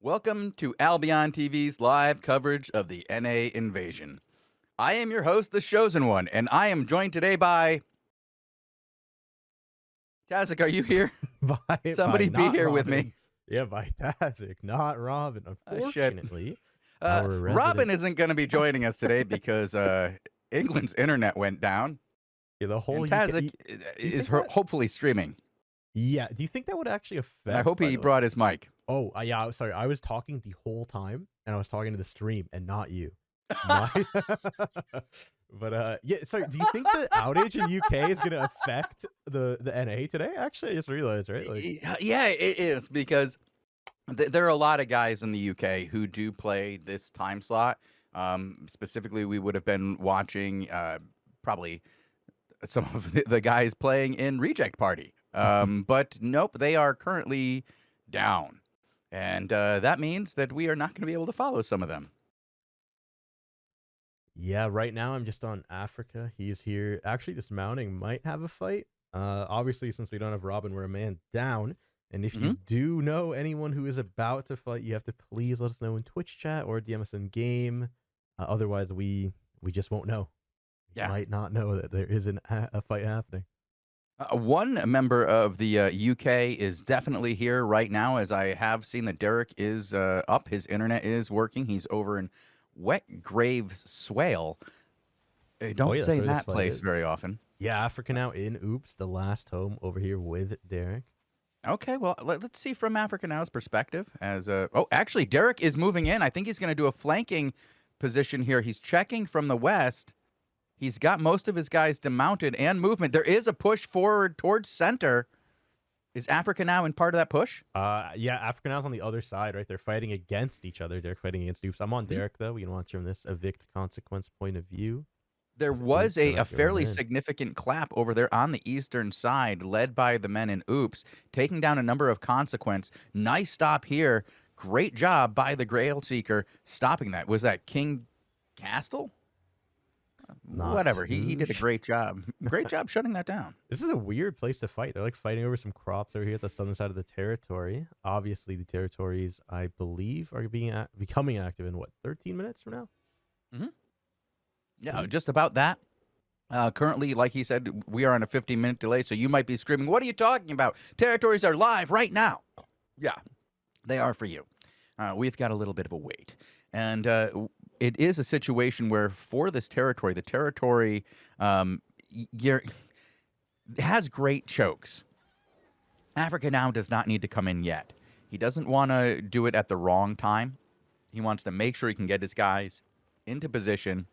Welcome to Albion TV's live coverage of the NA invasion. I am your host, the Shozen One, and I am joined today by Tazzik. Are you here? By Somebody be not here with Robin. me. Yeah, by Tazzik, not Robin. Shit. Unfortunately, our Robin resident isn't going to be joining us today because England's internet went down, yeah, the whole and UK. Tazzik Do you is think that? hopefully streaming. Yeah. Do you think that would actually And I affect? hope By he the way. brought his mic. Oh, yeah. Sorry, I was talking the whole time, and I was talking to the stream and not you. My. But yeah. Sorry. Do you think the outage in UK is going to affect the NA today? Actually, I just realized, right? Like, Yeah, it is because there are a lot of guys in the UK who do play this time slot. Specifically, we would have been watching probably some of the guys playing in Reject Party. But nope, they are currently down. And that means that we are not going to be able to follow some of them. yeah, right now I'm just on Africa. He's here. Actually, dismounting might have a fight. Obviously, since we don't have Robin, we're a man down. And if you do know anyone who is about to fight, you have to please let us know in Twitch chat or DM us in game. Otherwise, we just won't know. We Yeah. might not know that there is a fight happening. One member of the UK is definitely here right now, as I have seen that Derek is up. His internet is working. He's over in Wet Graves Swale. I don't yeah, say that's where this that fight place is. very often. Yeah, Africa now in Oops, the last home over here with Derek. Okay, well, let's see from Africa Now's perspective. Actually, Derek is moving in. I think he's going to do a flanking position here. He's checking from the west. He's got most of his guys demounted and movement. There is a push forward towards center. Is Africa Now in part of that push? Yeah, Africa Now's on the other side, right? They're fighting against each other. Derek fighting against Oops. I'm on Derek though. We can watch from this evict consequence point of view. There Is was Oops a gonna go fairly in? significant clap over there on the eastern side, led by the men in Oops, taking down a number of consequence. Nice stop here. Great job by the Grail Seeker stopping that. Was that King Castle? Not Whatever. He too did a sure. great job. Great job shutting that down. This is a weird place to fight. They're like fighting over some crops over here at the southern side of the territory. Obviously, the territories, I believe, are becoming active in what, 13 minutes from now? Yeah, just about that. Currently, like he said, we are on a 15-minute delay, so you might be screaming, "What are you talking about? Territories are live right now." Yeah, they are for you. We've got a little bit of a wait. And it is a situation where for this territory, the territory has great chokes. Africa Now does not need to come in yet. He doesn't want to do it at the wrong time. He wants to make sure he can get his guys into position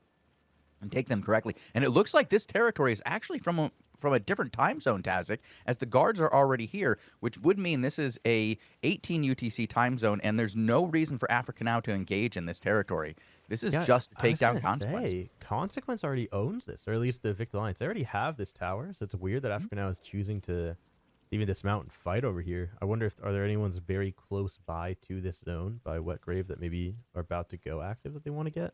and take them correctly. And it looks like this territory is actually from a different time zone, Tazzik, as the guards are already here, which would mean this is a 18 UTC time zone, and there's no reason for Africa Now to engage in this territory. This is just to take down Consequence. Consequence already owns this, or at least the Vict Alliance. They already have this tower, so it's weird that Africa Now is choosing to even dismount and fight over here. I wonder if are there anyone's very close by to this zone by Wetgrave that maybe are about to go active that they want to get.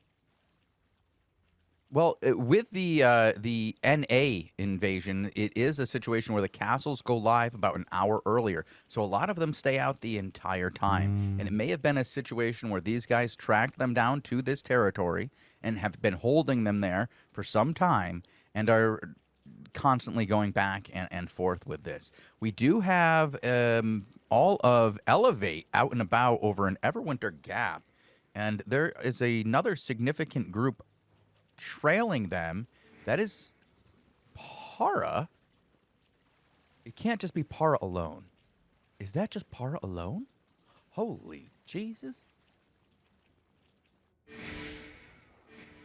Well, with the NA invasion, it is a situation where the castles go live about an hour earlier. So a lot of them stay out the entire time. And it may have been a situation where these guys tracked them down to this territory and have been holding them there for some time and are constantly going back and forth with this. We do have all of Elevate out and about over in Everwinter Gap. And there is another significant group trailing them. That is Para. It can't just be Para alone. Is that just Para alone? Holy Jesus.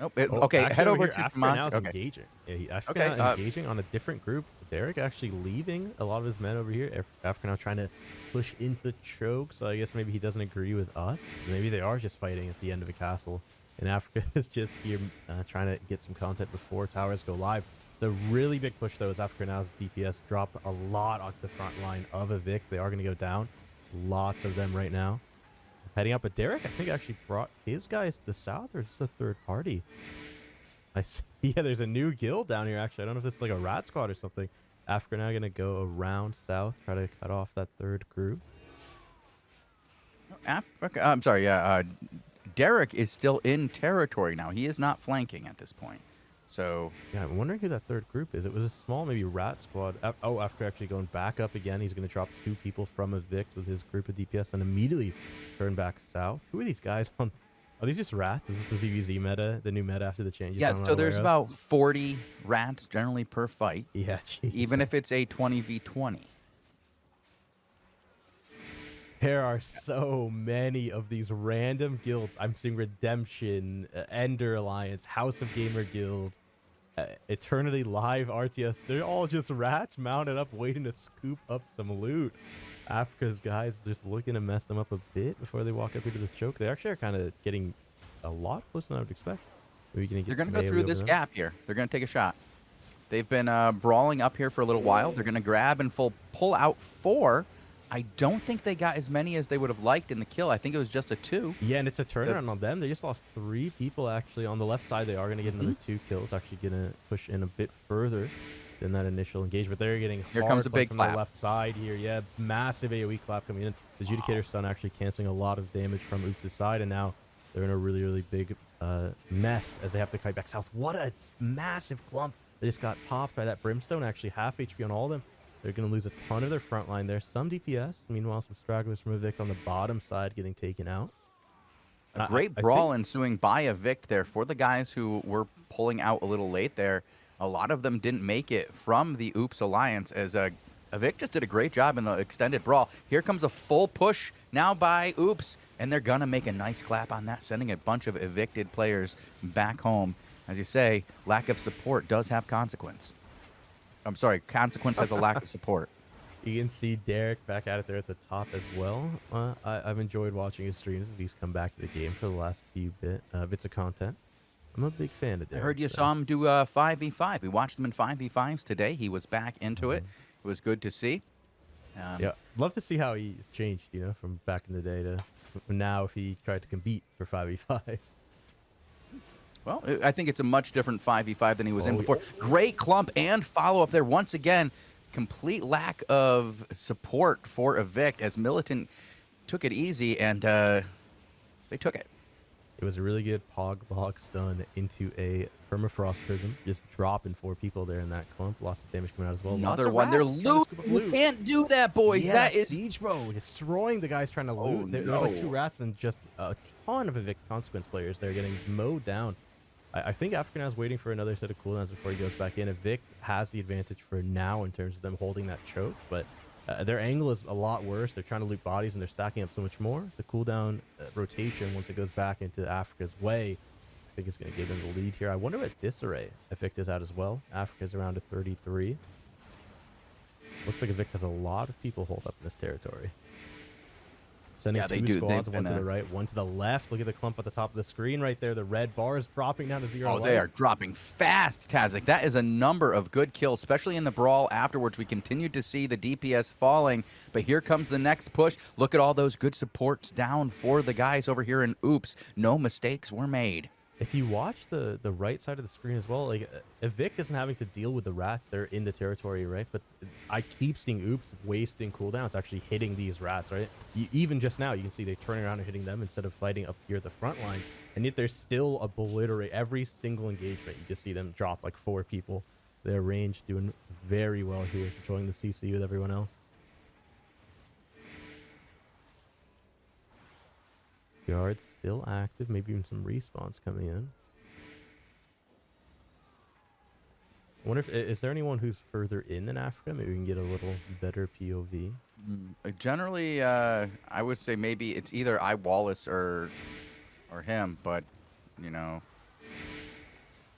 Nope. Okay, head over to Africa Now is okay. engaging. Yeah, Africa Now engaging on a different group. Derek actually leaving a lot of his men over here. Africa Now trying to push into the choke, so I guess maybe he doesn't agree with us. Maybe they are just fighting at the end of a castle. And Africa is just here trying to get some content before towers go live. The really big push, though, is Africa Now's DPS drop a lot onto the front line of Evict. They are going to go down. Lots of them right now. Heading up, but Derek, I think, actually brought his guys to the south, or is this a third party? I see. Yeah, there's a new guild down here, actually. I don't know if this is like a rat squad or something. Africa Now going to go around south, try to cut off that third group. Africa, I'm sorry, yeah. Derek is still in territory now. He is not flanking at this point. So yeah, I'm wondering who that third group is. It was a small, maybe rat squad. Oh, after actually going back up again, he's going to drop 2 people from Evict with his group of DPS and immediately turn back south. Who are these guys on? Are these just rats? Is this the ZVZ meta, the new meta after the changes? yeah, so there's about 40 rats generally per fight. Yeah, geez. Even if it's a 20v20. There are so many of these random guilds. I'm seeing Redemption, Ender Alliance, House of Gamer Guild, Eternity Live, RTS. They're all just rats mounted up, waiting to scoop up some loot. Africa's guys just looking to mess them up a bit before they walk up into this choke. They actually are kind of getting a lot closer than I would expect. Maybe They're going to go through this gap here. They're going to take a shot. They've been brawling up here for a little while. They're going to grab and pull out 4. I don't think they got as many as they would have liked in the kill. I think it was just a 2. Yeah, and it's a turnaround on them. They just lost 3 people, actually. On the left side, they are going to get another 2 kills. Actually going to push in a bit further than that initial engagement. They're getting here comes a big from clap. The left side here. Yeah, massive AoE clap coming in. The Adjudicator stun actually canceling a lot of damage from Oops' side, and now they're in a really, really big mess as they have to kite back south. What a massive clump. They just got popped by that Brimstone, actually half HP on all of them. They're going to lose a ton of their front line there. Some DPS. Meanwhile, some stragglers from Evict on the bottom side getting taken out. A great brawl ensuing by Evict there for the guys who were pulling out a little late there. A lot of them didn't make it from the Oops Alliance as Evict just did a great job in the extended brawl. Here comes a full push now by Oops, and they're going to make a nice clap on that, sending a bunch of evicted players back home. As you say, lack of support does have consequence. I'm sorry, consequence has a lack of support. You can see Derek back at it there at the top as well. I've enjoyed watching his streams as he's come back to the game for the last few bits of content. I'm a big fan of Derek. I heard you saw him do 5v5. We watched him in 5v5s today. He was back into it. It was good to see. Yeah, love to see how he's changed, you know, from back in the day to now if he tried to compete for 5v5. Well, I think it's a much different 5v5 than he was in before. Great clump and follow-up there. Once again, complete lack of support for Evict as Militant took it easy, and they took it. It was a really good Pog stun into a Permafrost Prism, just dropping 4 people there in that clump. Lots of damage coming out as well. Another one. They're loot. You can't do that, boys. Yeah, that is Siege Bro destroying the guys trying to loot. There's like 2 rats and just a ton of Evict Consequence players. They're getting mowed down. I think African is waiting for another set of cooldowns before he goes back in. Evict has the advantage for now in terms of them holding that choke, but their angle is a lot worse. They're trying to loot bodies and they're stacking up so much more. The cooldown rotation, once it goes back into Africa's way, I think it's going to give them the lead here. I wonder what disarray Evict is at as well. Africa's around a 33. Looks like Evict has a lot of people hold up in this territory. Sending 2 squads, one to the right, one to the left. Look at the clump at the top of the screen right there. The red bars dropping down to 0. Oh, they are dropping fast, Tazzik. That is a number of good kills, especially in the brawl afterwards. We continued to see the DPS falling, but here comes the next push. Look at all those good supports down for the guys over here in Oops. No mistakes were made. If you watch the right side of the screen as well, like Evict isn't having to deal with the rats. They're in the territory, right? But I keep seeing Oops wasting cooldowns, actually hitting these rats, right? Even just now, you can see they turning around and hitting them instead of fighting up here at the front line. And yet they're still obliterate every single engagement. You just see them drop like 4 people. Their range doing very well here, controlling the CC with everyone else. Guards still active, maybe even some respawns coming in. I wonder if is there anyone who's further in than Africa? Maybe we can get a little better POV. Generally, I would say maybe it's either Wallace or him, but you know.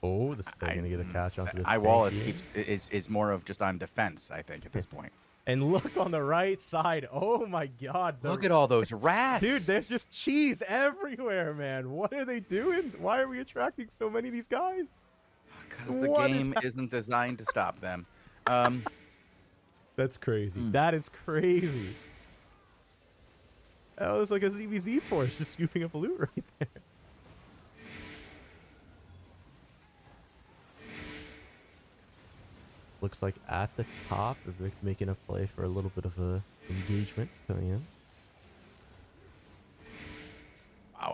Oh, this is going to get a catch onto this. Wallace is more of just on defense, I think, at this point. And look on the right side. Oh my God. Look at all those rats. Dude, there's just cheese everywhere, man. What are they doing? Why are we attracting so many of these guys? Because the game isn't designed to stop them. That's crazy. That is crazy. That was like a ZVZ force just scooping up loot right there. Looks like at the top, Evict making a play for a little bit of a engagement coming in.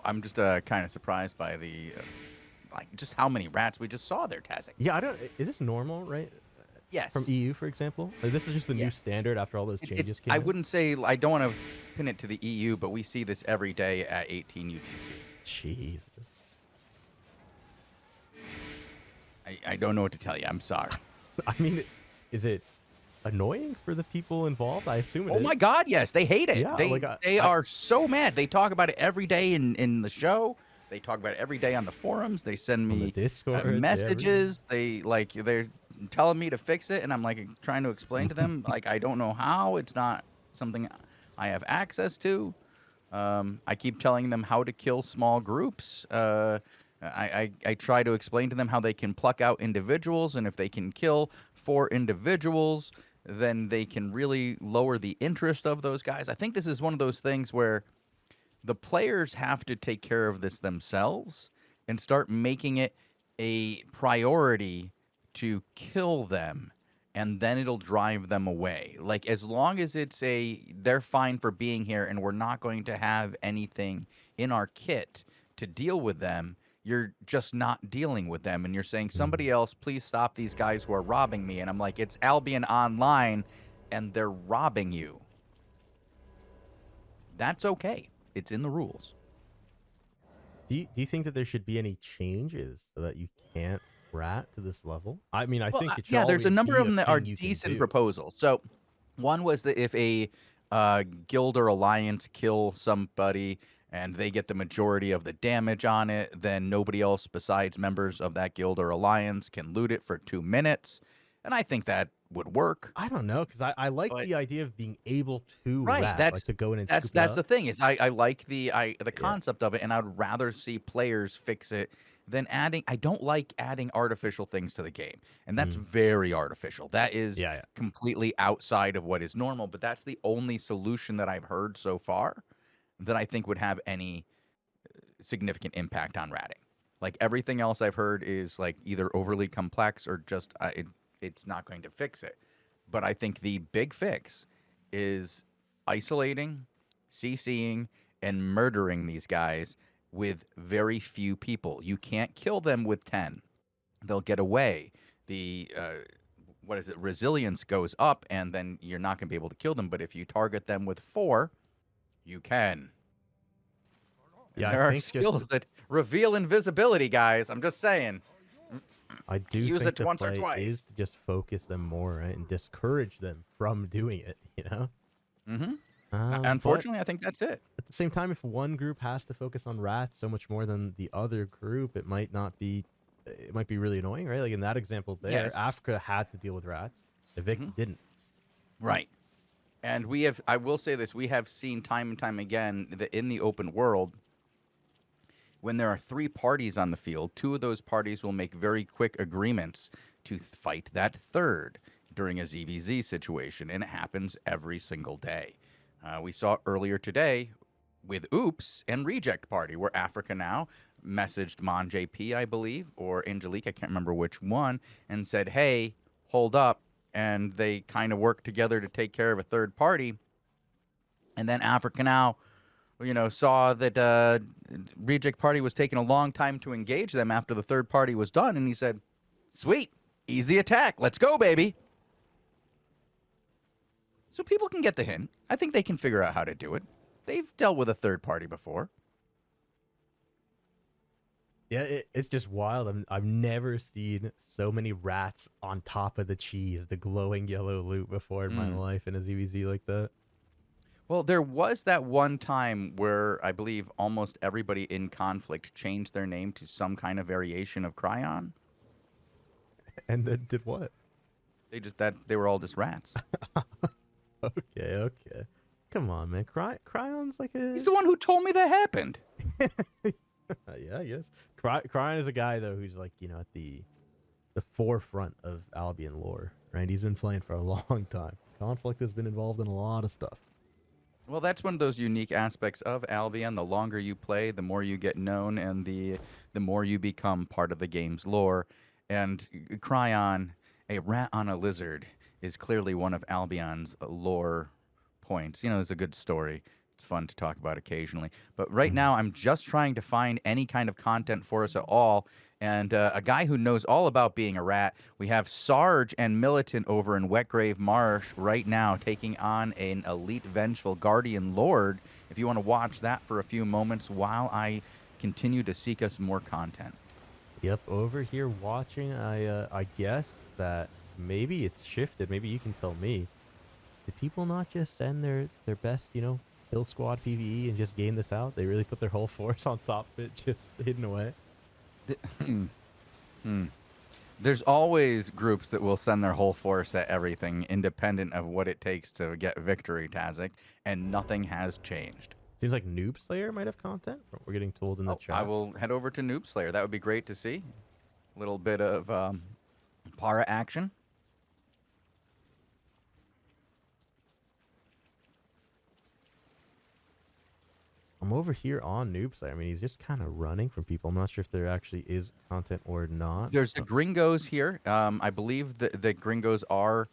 I'm just kind of surprised by the like just how many rats we just saw there, Tazzik. Yeah, I don't. Is this normal, right? From Yes. EU, for example, like, this is just the Yeah. new standard after all those changes came I in. wouldn't say I don't want to pin it to the EU, but we see this every day at 18 UTC. Jesus. I don't know what to tell you. I'm sorry. I mean, is it annoying for the people involved? I assume it is. Oh my God, yes, they hate it. Yeah, they are so mad. They talk about it every day in the show. They talk about it every day on the forums. They send me Discord, messages. They're telling me to fix it, and I'm like trying to explain to them like I don't know how. It's not something I have access to. I keep telling them how to kill small groups. I try to explain to them how they can pluck out individuals, and if they can kill 4 individuals, then they can really lower the interest of those guys. I think this is one of those things where the players have to take care of this themselves and start making it a priority to kill them, and then it'll drive them away. Like, as long as they're fine for being here and we're not going to have anything in our kit to deal with them, you're just not dealing with them, and you're saying, somebody else, please stop these guys who are robbing me. And I'm like, it's Albion Online, and they're robbing you. That's okay. It's in the rules. Do you think that there should be any changes so that you can't rat to this level? I mean, I think it should. Yeah, there's a number of them that are thing you can decent do. proposals. So one was that if a guild or alliance kill somebody and they get the majority of the damage on it, then nobody else besides members of that guild or alliance can loot it for 2 minutes. And I think that would work. I don't know, because I like the idea of being able to rat, That's like to go in and that's scoop it that's up. the thing is I like the concept of it, and I'd rather see players fix it than adding. I don't like adding artificial things to the game, and that's very artificial. That is completely outside of what is normal. But that's the only solution that I've heard so far that I think would have any significant impact on ratting. Like, everything else I've heard is like either overly complex or just it's not going to fix it. But I think the big fix is isolating, CCing, and murdering these guys with very few people. You can't kill them with 10. They'll get away. The resilience goes up, and then you're not going to be able to kill them. But if you target them with 4, you can. Yeah, there are skills that reveal invisibility, guys. I'm just saying. I do use think it once or play twice. is to just focus them more, right, and discourage them from doing it. You know. Unfortunately, I think that's it. At the same time, if one group has to focus on rats so much more than the other group, it might not be. It might be really annoying, right? Like in that example there, Africa had to deal with rats. Evict didn't. Right. And we have. I will say this: we have seen time and time again that in the open world, when there are 3 parties on the field, 2 of those parties will make very quick agreements to fight that third during a ZVZ situation, and it happens every single day. We saw earlier today with Oops and Reject Party, where Africa Now messaged Mon JP, I believe, or Angelique, I can't remember which one, and said, hey, hold up, and they kind of worked together to take care of a third party. And then Africa Now, saw that Reject Party was taking a long time to engage them after the third party was done, and he said, sweet, easy attack, let's go, baby. So people can get the hint. I think they can figure out how to do it. They've dealt with a third party before. Yeah, it's just wild. I've never seen so many rats on top of the cheese, the glowing yellow loot, before in my life in a ZVZ like that. Well, there was that one time where I believe almost everybody in conflict changed their name to some kind of variation of Cryon. And then did what? They were all just rats. Okay. Come on, man. Cryon's like a... He's the one who told me that happened. Yeah, I guess. Cryon is a guy, though, who's like, at the forefront of Albion lore, right? He's been playing for a long time. Conflict has been involved in a lot of stuff. Well, that's one of those unique aspects of Albion. The longer you play, the more you get known, and the more you become part of the game's lore. And Cryon, a rat on a lizard, is clearly one of Albion's lore points. It's a good story It's fun to talk about occasionally. But right now, I'm just trying to find any kind of content for us at all. And a guy who knows all about being a rat. We have Sarge and Militant over in Wetgrave Marsh right now, taking on an elite vengeful guardian lord. If you want to watch that for a few moments while I continue to seek us more content. Yep, over here watching, I guess that maybe it's shifted. Maybe you can tell me. Do people not just send their best, kill squad PvE and just game this out? They really put their whole force on top of it, just hidden away. There's always groups that will send their whole force at everything, independent of what it takes to get victory, Tazzik, and nothing has changed. Seems like Noob Slayer might have content from what we're getting told in the chat. I will head over to Noob Slayer. That would be great to see. A little bit of para action. I'm over here on Noob Slayer. I mean, he's just kind of running from people. I'm not sure if there actually is content or not. There's the Gringos here. I believe the Gringos are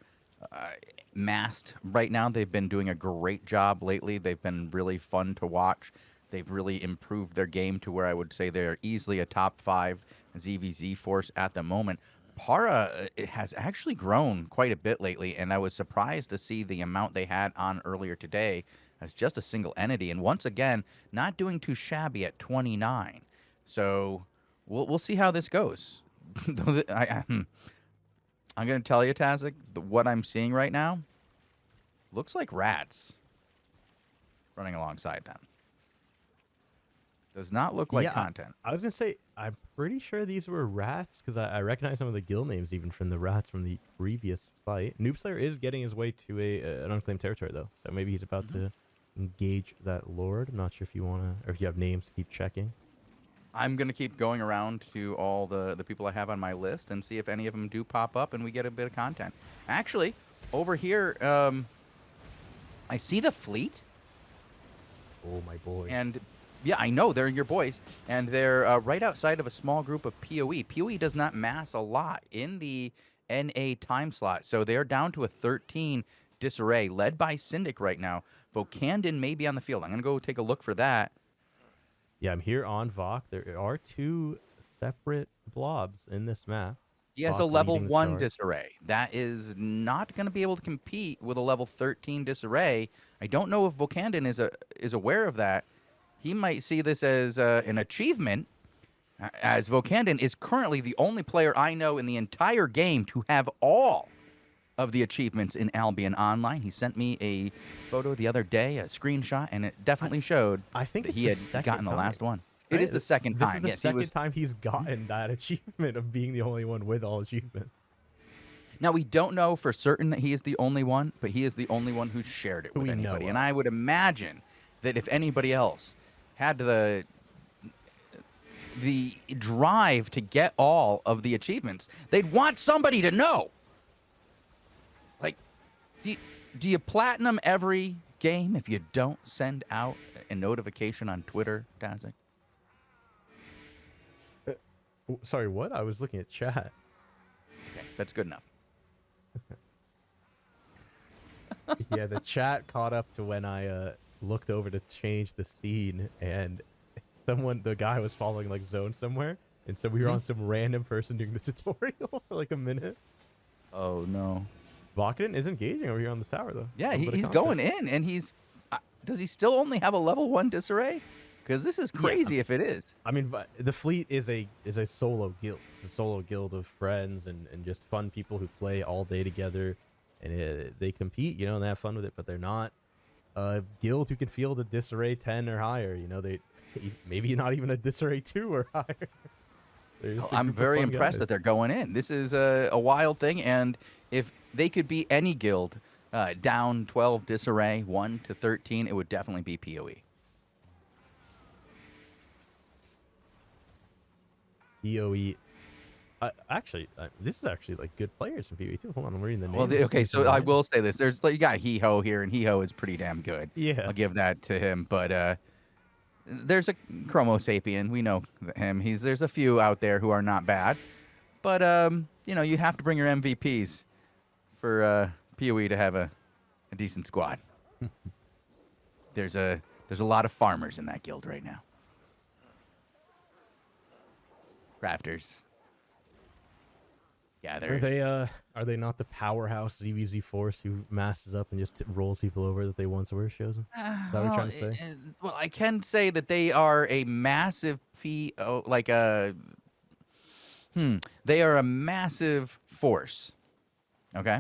masked right now. They've been doing a great job lately. They've been really fun to watch. They've really improved their game to where I would say they're easily a top 5 ZVZ force at the moment. Para has actually grown quite a bit lately, and I was surprised to see the amount they had on earlier today as just a single entity. And once again, not doing too shabby at 29. So we'll see how this goes. I'm going to tell you, Tazzik, what I'm seeing right now looks like rats running alongside them. Does not look like content. I was going to say, I'm pretty sure these were rats because I recognize some of the guild names even from the rats from the previous fight. Noob Slayer is getting his way to an unclaimed territory, though. So maybe he's about to engage that lord. I'm not sure if you want to, or if you have names to keep checking. I'm going to keep going around to all the people I have on my list and see if any of them do pop up and we get a bit of content. Actually, over here, I see the fleet. Oh, my boy. And yeah, I know, they're your boys. And they're right outside of a small group of PoE. PoE does not mass a lot in the NA time slot. So they're down to a 13 disarray, led by Syndic right now. Vocandon may be on the field. I'm going to go take a look for that. Yeah, I'm here on Vok. There are 2 separate blobs in this map. He has a level 1 disarray. That is not going to be able to compete with a level 13 disarray. I don't know if Vocandon is aware of that. He might see this as an achievement, as Vocandon is currently the only player I know in the entire game to have all of the achievements in Albion Online. He sent me a photo the other day, a screenshot, and it definitely showed that he had gotten the last one. Right? It is the second time. This is the second time he's gotten that achievement of being the only one with all achievements. Now, we don't know for certain that he is the only one, but he is the only one who's shared it with anybody. And I would imagine that if anybody else had the drive to get all of the achievements, they'd want somebody to know. Like, do you platinum every game if you don't send out a notification on Twitter, Tazzik? Sorry, what? I was looking at chat. Okay, that's good enough. Yeah, the chat caught up to when I looked over to change the scene, and the guy was following like zone somewhere, and so we were on some random person doing the tutorial for like a minute. Oh no. Vakadin is engaging over here on this tower, though. Yeah, he's going in, and he's... does he still only have a level 1 disarray? Because this is crazy if it is. I mean, the fleet is a solo guild. A solo guild of friends and just fun people who play all day together. And they compete, and they have fun with it, but they're not a guild who can field a disarray 10 or higher. They maybe not even a disarray 2 or higher. I'm very impressed that they're going in. This is a wild thing, and if they could be any guild down 12 disarray, 1 to 13, it would definitely be PoE. PoE. Actually, this is actually like good players from PoE too. Hold on, I'm reading the names. Well, okay, so I will say this: you got Hiho here, and Hiho is pretty damn good. Yeah, I'll give that to him. But there's a Chromo Sapien. We know him. There's a few out there who are not bad, but you have to bring your MVPs for PoE to have a decent squad. There's a There's a lot of farmers in that guild right now. Crafters. Gatherers. Are they not the powerhouse ZVZ force who masses up and just rolls people over that they once were, Shozen? Is that what you're trying to say? Well, I can say that they are a massive PO, like a they are a massive force. Okay?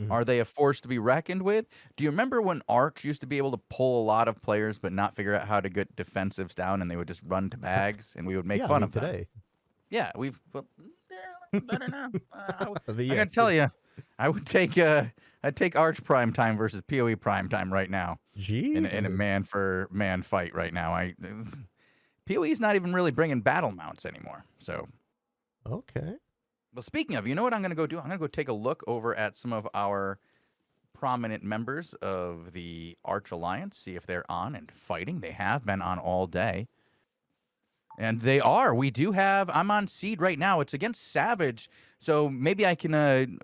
Are they a force to be reckoned with? Do you remember when Arch used to be able to pull a lot of players but not figure out how to get defensives down, and they would just run to bags and we would make fun of them? Today. Yeah, they're a little better now. I gotta tell you, I'd take Arch prime time versus PoE prime time right now. In a man for man fight right now. PoE's not even really bringing battle mounts anymore. So okay. Well, speaking of, you know what I'm going to go do? I'm going to go take a look over at some of our prominent members of the Arch Alliance, see if they're on and fighting. They have been on all day. And they are. We do have... I'm on Seed right now. It's against Savage, so maybe I can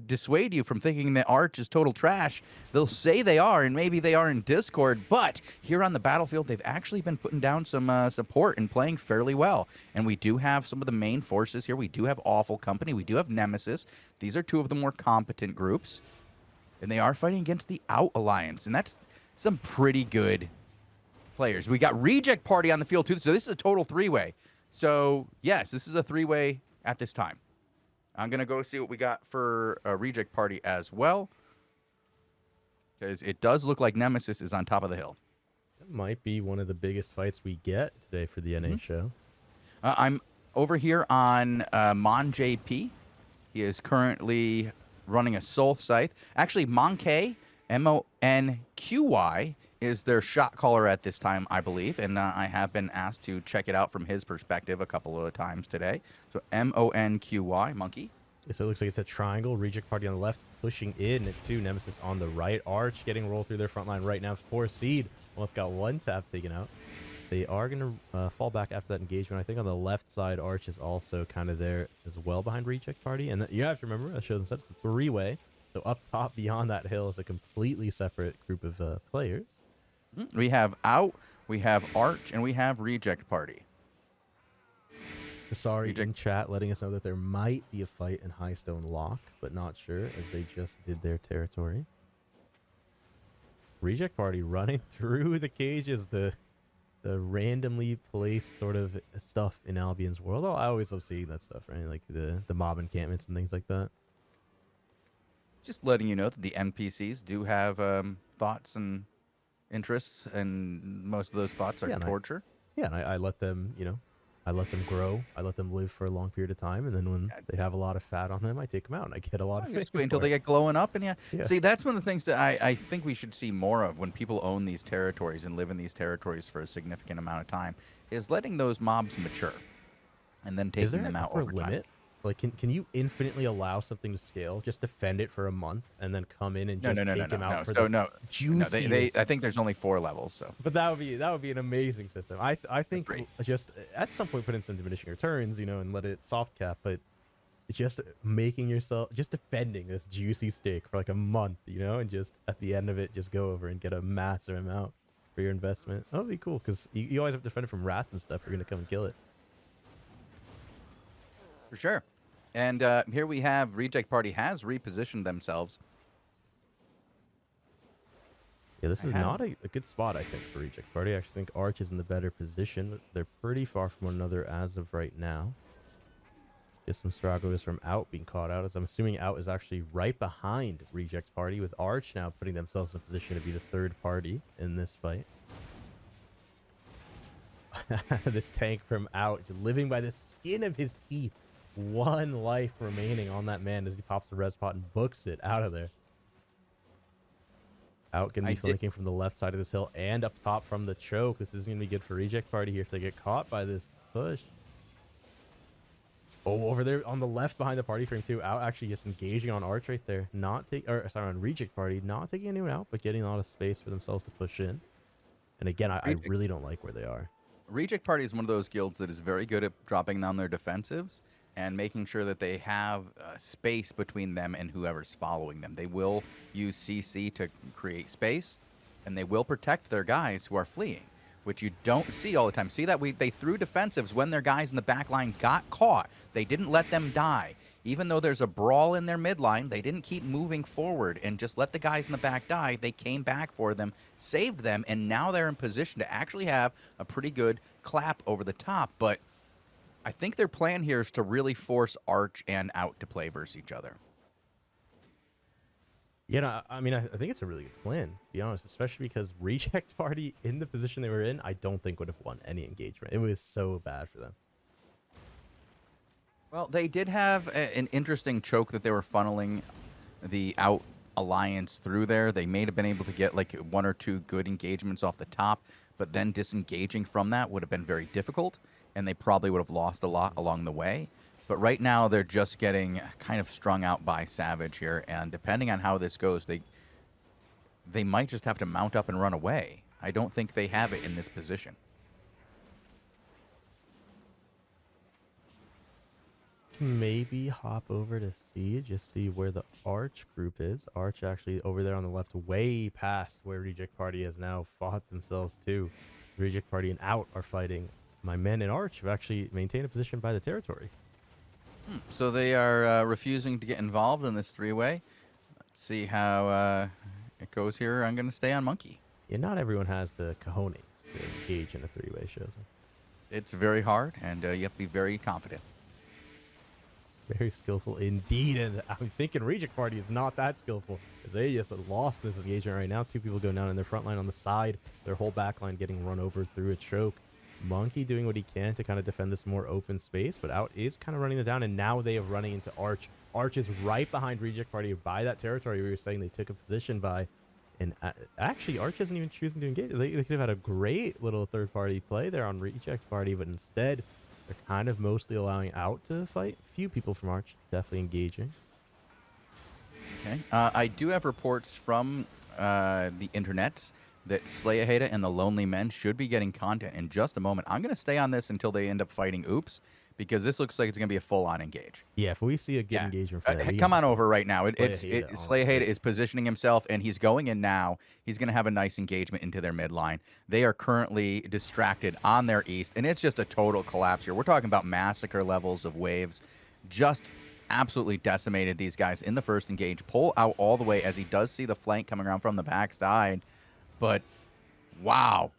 dissuade you from thinking that Arch is total trash. They'll say they are, and maybe they are in Discord, but here on the battlefield, they've actually been putting down some support and playing fairly well. And we do have some of the main forces here. We do have Awful Company. We do have Nemesis. These are two of the more competent groups. And they are fighting against the Out Alliance, and that's some pretty good players. We got Reject Party on the field, too, so this is a total three-way. So, yes, this is a three-way at this time. I'm going to go see what we got for a Reject Party as well, because it does look like Nemesis is on top of the hill. That might be one of the biggest fights we get today for the NA show. I'm over here on Mon JP. He is currently running a Soul Scythe. Actually, Monk, M-O-N-Q-Y, is their shot caller at this time, I believe, and I have been asked to check it out from his perspective a couple of times today. So M-O-N-Q-Y, Monkey. So it looks like it's a triangle. Reject Party on the left, pushing in to Nemesis on the right. Arch getting rolled through their front line right now. 4 Seed almost got one tap taken out. They are going to fall back after that engagement. I think on the left side, Arch is also kind of there as well behind Reject Party. And you have to remember, I showed them it's a three-way. So up top beyond that hill is a completely separate group of players. We have Out, we have Arch, and we have Reject Party. Sorry in chat letting us know that there might be a fight in Highstone Lock, but not sure as they just did their territory. Reject Party running through the cages, the randomly placed sort of stuff in Albion's world. Oh, I always love seeing that stuff, right? Like the mob encampments and things like that. Just letting you know that the NPCs do have thoughts and interests, and most of those thoughts are torture. And I let them, I let them grow. I let them live for a long period of time, and then when they have a lot of fat on them, I take them out and I get a lot of just wait until they get glowing up. And see, that's one of the things that I think we should see more of when people own these territories and live in these territories for a significant amount of time, is letting those mobs mature and then taking them out over time. Like, can you infinitely allow something to scale? Just defend it for a month and then come in and just take them out for the juiciest. I think there's only 4 levels. So, but that would be an amazing system. I think just at some point put in some diminishing returns, and let it soft cap. But just making yourself just defending this juicy steak for like a month, and just at the end of it, just go over and get a massive amount for your investment. That would be cool because you always have to defend it from rats and stuff. You're gonna come and kill it. For sure. And here we have Reject Party has repositioned themselves. Yeah, this is not a good spot, I think, for Reject Party. I actually think Arch is in the better position. They're pretty far from one another as of right now. Just some stragglers from Out being caught out, as I'm assuming Out is actually right behind Reject Party, with Arch now putting themselves in a position to be the third party in this fight. This tank from Out, living by the skin of his teeth. 1 life remaining on that man as he pops the res pot and books it out of there. Out going to be flanking from the left side of this hill and up top from the choke. This is going to be good for Reject Party here if they get caught by this push. Oh, over there on the left behind the party frame too. Out actually just engaging on Arch right there. On Reject Party, not taking anyone out, but getting a lot of space for themselves to push in. And again, I really don't like where they are. Reject Party is one of those guilds that is very good at dropping down their defensives and making sure that they have space between them and whoever's following them. They will use CC to create space, and they will protect their guys who are fleeing, which you don't see all the time. See that they threw defensives when their guys in the back line got caught. They didn't let them die. Even though there's a brawl in their midline, they didn't keep moving forward and just let the guys in the back die. They came back for them, saved them, and now they're in position to actually have a pretty good clap over the top. But I think their plan here is to really force Arch and Out to play versus each other. Yeah, no, I mean, I think it's a really good plan, to be honest, especially because Reject Party in the position they were in, I don't think would have won any engagement. It was so bad for them. Well, they did have an interesting choke that they were funneling the Out Alliance through there. They may have been able to get like 1 or 2 good engagements off the top, but then disengaging from that would have been very difficult, and they probably would have lost a lot along the way. But right now, they're just getting kind of strung out by Savage here, and depending on how this goes, they might just have to mount up and run away. I don't think they have it in this position. Maybe hop over to see, just see where the Arch group is. Arch actually over there on the left, way past where Reject Party has now fought themselves to. Reject Party and Out are fighting. My men in Arch have actually maintained a position by the territory. So they are refusing to get involved in this 3-way. Let's see how it goes here. I'm going to stay on Monkey. Yeah, not everyone has the cojones to engage in a 3-way, Shozen. It's very hard, and you have to be very confident. Very skillful indeed, and I'm thinking Reject Party is not that skillful, as they just lost this engagement right now. 2 people go down in their front line on the side. Their whole back line getting run over through a choke. Monkey doing what he can to kind of defend this more open space, but Out is kind of running it down, and now they are running into Arch. Arch is right behind Reject Party by that territory we were saying they took a position by, and actually Arch isn't even choosing to engage. They could have had a great little third-party play there on Reject Party, but instead they're kind of mostly allowing Out to fight. Few people from Arch definitely engaging. Okay. I do have reports from the internets that Slayaheda and the Lonely Men should be getting content in just a moment. I'm going to stay on this until they end up fighting Oops, because this looks like it's going to be a full-on engage. Yeah, if we see a good engagement for that, come on over right now. Slayaheda is positioning himself, and he's going in now. He's going to have a nice engagement into their midline. They are currently distracted on their east, and it's just a total collapse here. We're talking about massacre levels of waves. Just absolutely decimated these guys in the first engage. Pull out all the way as he does see the flank coming around from the backside. But, wow,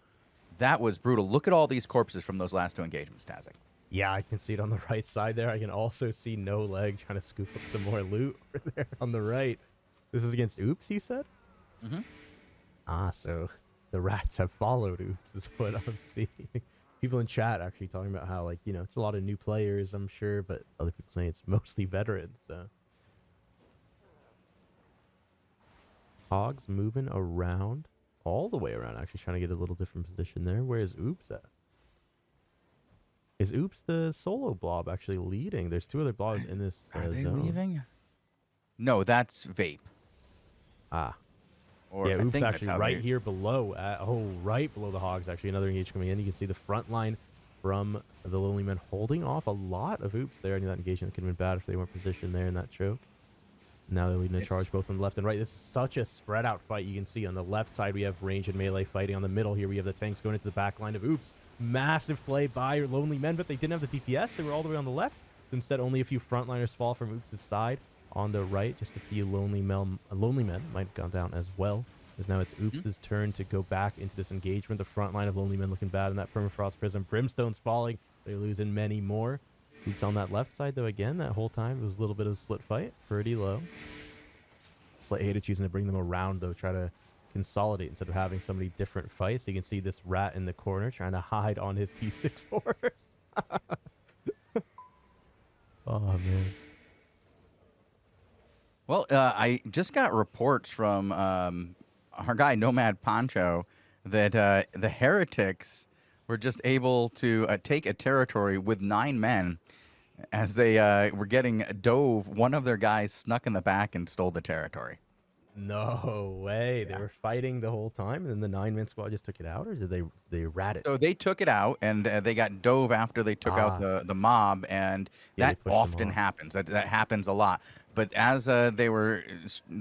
that was brutal. Look at all these corpses from those last 2 engagements, Tazzik. Yeah, I can see it on the right side there. I can also see No Leg trying to scoop up some more loot over there on the right. This is against Oops, you said? Mm-hmm. Ah, so the rats have followed Oops is what I'm seeing. People in chat actually talking about how, like, you know, it's a lot of new players, I'm sure, but other people saying it's mostly veterans, so. Hogs moving around. All the way around, actually trying to get a little different position there. Where is Oops at? Is Oops the solo blob actually leading? There's 2 other blobs in this Are they zone. leaving? No, that's Vape. Ah. Or yeah, I Oops think actually right here below. Right below the Hogs. Actually, another engage coming in. You can see the front line from the Lonely Men holding off a lot of Oops there. I knew that engagement could have been bad if they weren't positioned there in that choke. Now they're leading a charge both on the left and right. This is such a spread out fight. You can see on the left side we have range and melee fighting. On the middle here we have the tanks going into the back line of Oops. Massive play by Lonely Men, but they didn't have the DPS. They were all the way on the left. Instead, only a few frontliners fall from Oops' side. On the right, just a few Lonely Men might have gone down as well. Because now it's Oops' turn to go back into this engagement. The front line of Lonely Men looking bad in that Permafrost Prism. Brimstone's falling. They're losing many more. Oops on that left side, though, again, that whole time it was a little bit of a split fight. Pretty low. Slayaheda choosing to bring them around, though, try to consolidate instead of having so many different fights. You can see this rat in the corner trying to hide on his T6 horse. Oh, man. Well, I just got reports from our guy Nomad Poncho that the heretics were just able to take a territory with 9 men as they were getting dove. One of their guys snuck in the back and stole the territory. No way. Yeah. They were fighting the whole time, and then the 9-man squad just took it out, or did they rat it? So they took it out, and they got dove after they took out the mob, and that often happens. That happens a lot. But as they were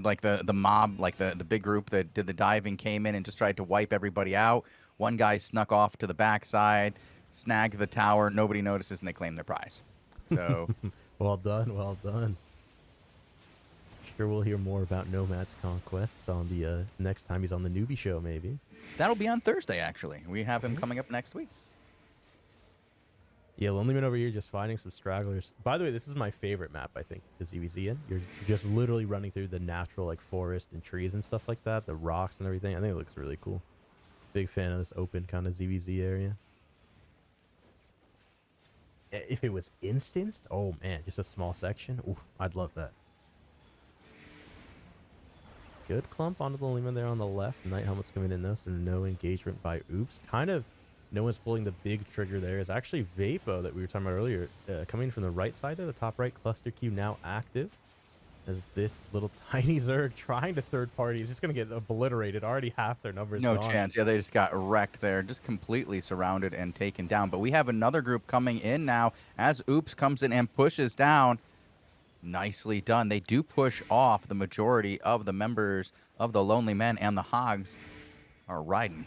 like the mob, like the big group that did the diving came in and just tried to wipe everybody out. One guy snuck off to the backside, snagged the tower. Nobody notices, and they claim their prize. So well done, well done. Sure, we'll hear more about Nomad's conquests on the next time he's on the newbie show, maybe. that'll be on Thursday. Actually, we have him coming up next week. Yeah, Lonely Man over here just finding some stragglers. By the way, this is my favorite map, I think, the ZVZ in. You're just literally running through the natural, like, forest and trees and stuff like that, the rocks and everything. I think it looks really cool. Big fan of this open kind of ZVZ area. If it was instanced, oh, man, just a small section. Ooh, I'd love that. Good clump onto the Lonely Man there on the left. Night Helmet's coming in, though, so no engagement by Oops. Kind of... No one's pulling the big trigger there. It's actually Vapo that we were talking about earlier. Coming from the right side there, the top right cluster queue now active. As this little tiny Zerg trying to third party is just going to get obliterated. Already half their numbers No gone. chance. Yeah, they just got wrecked there. Just completely surrounded and taken down. But we have another group coming in now as Oops comes in and pushes down. Nicely done. They do push off the majority of the members of the Lonely Men, and the Hogs are riding.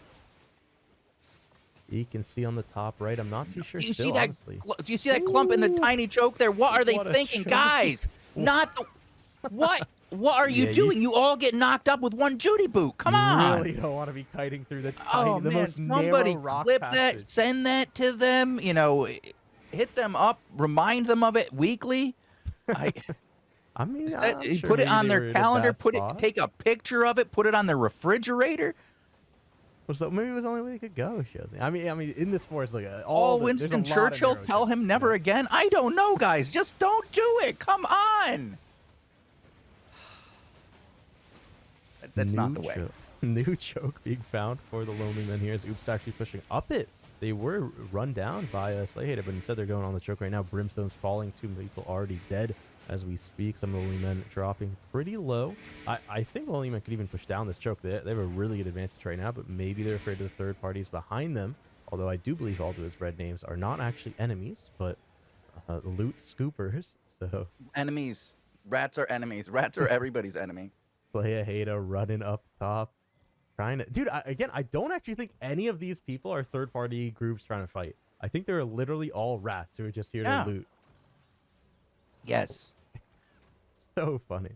You can see on the top right. I'm not too sure. Do you still, see that? honestly. Do you see that clump in the tiny choke there? What are they thinking, guys? Not the, what? What are you doing? You all get knocked up with one Judy boot. Come on! You really don't want to be kiting through the tiny, the most somebody narrow rock clip passage. that, send that to them. You know, hit them up, remind them of it weekly. I mean, put it on their calendar. Take a picture of it. Put it on their refrigerator. So maybe it was the only way they could go, Shozen. I mean, in this forest, like Winston Churchill tell him never again. I don't know, guys. Just don't do it. Come on. That's not the way. New choke being found for the Lonely Men here as Oops actually pushing up it. They were run down by a Slayhater, but instead they're going on the choke right now. Brimstone's falling. 2 people already dead as we speak. Some of the Lonely Men dropping pretty low. I think the Lonely Men could even push down this choke. They have a really good advantage right now, but maybe they're afraid of the third parties behind them. Although I do believe all of his red names are not actually enemies, but loot scoopers. So enemies. Rats are enemies. Rats are everybody's enemy. Slayhater running up top. Trying to, dude, I don't actually think any of these people are third-party groups trying to fight. I think they're literally all rats who are just here to loot. Yes. So funny.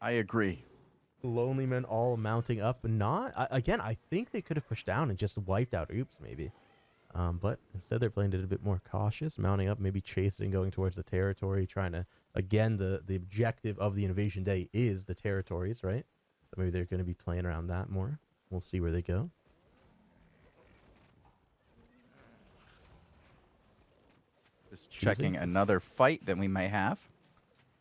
I agree. Lonely Men all mounting up. I think they could have pushed down and just wiped out Oops, maybe. But instead they're playing it a bit more cautious, mounting up, maybe chasing, going towards the territory, trying to, again, the objective of the invasion day is the territories, right? So maybe they're going to be playing around that more. We'll see where they go. Just checking another fight that we may have.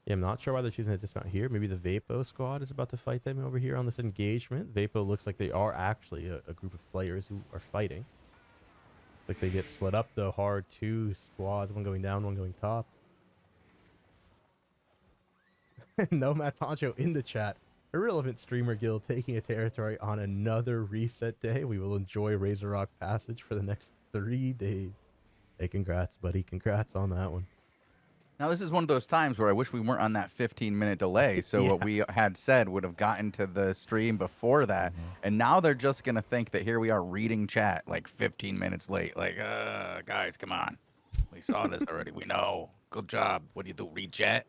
Yeah, I'm not sure why they're choosing to dismount here. Maybe the Vapo squad is about to fight them over here on this engagement. Vapo looks like they are actually a group of players who are fighting. Looks like they get split up, though, hard. 2 squads, one going down, one going top. Nomad Poncho in the chat. Irrelevant Streamer Guild taking a territory on another reset day. We will enjoy Razor Rock Passage for the next 3 days. Hey, congrats, buddy. Congrats on that one. Now, this is one of those times where I wish we weren't on that 15-minute delay. So what we had said would have gotten to the stream before that. And now they're just going to think that here we are reading chat like 15 minutes late. Like, guys, come on. We saw this already. We know. Good job. What do you do? Read chat?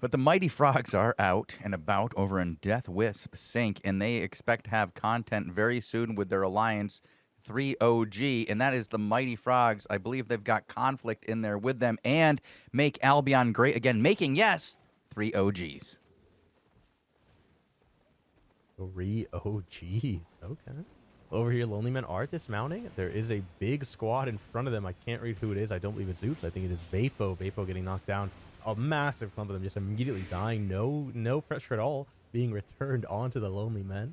But the Mighty Frogs are out and about over in Death Wisp Sync, and they expect to have content very soon with their Alliance 3OG, and that is the Mighty Frogs. I believe they've got conflict in there with them, and make Albion great again, making, yes, 3 OGs. 3 OGs. Okay. Over here, Lonely Men are dismounting. There is a big squad in front of them. I can't read who it is. I don't believe it's Oops. I think it is Vapo. Vapo getting knocked down. A massive clump of them just immediately dying. No pressure at all being returned onto the Lonely Men.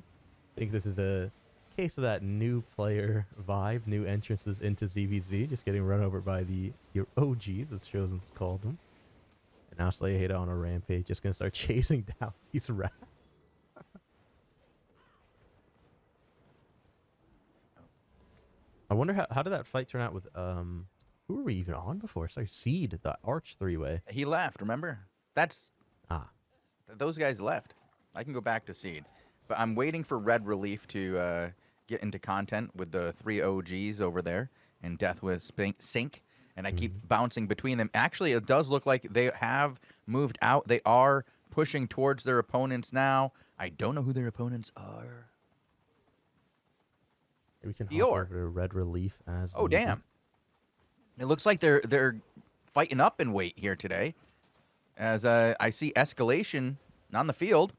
I think this is a case of that new player vibe, new entrances into ZVZ, just getting run over by your OGs, as Shozen's called them. And now Slayhater on a rampage, just gonna start chasing down these rats. I wonder how did that fight turn out with Who were we even on before? Sorry, Seed, the Arch three-way. He left, remember? Those guys left. I can go back to Seed. But I'm waiting for Red Relief to get into content with the 3 OGs over there in Death with Sync. And I keep bouncing between them. Actually, it does look like they have moved out. They are pushing towards their opponents now. I don't know who their opponents are. We can hop over to Red Relief as Oh, needed. damn. It looks like they're fighting up in weight here today. As I see escalation on the field.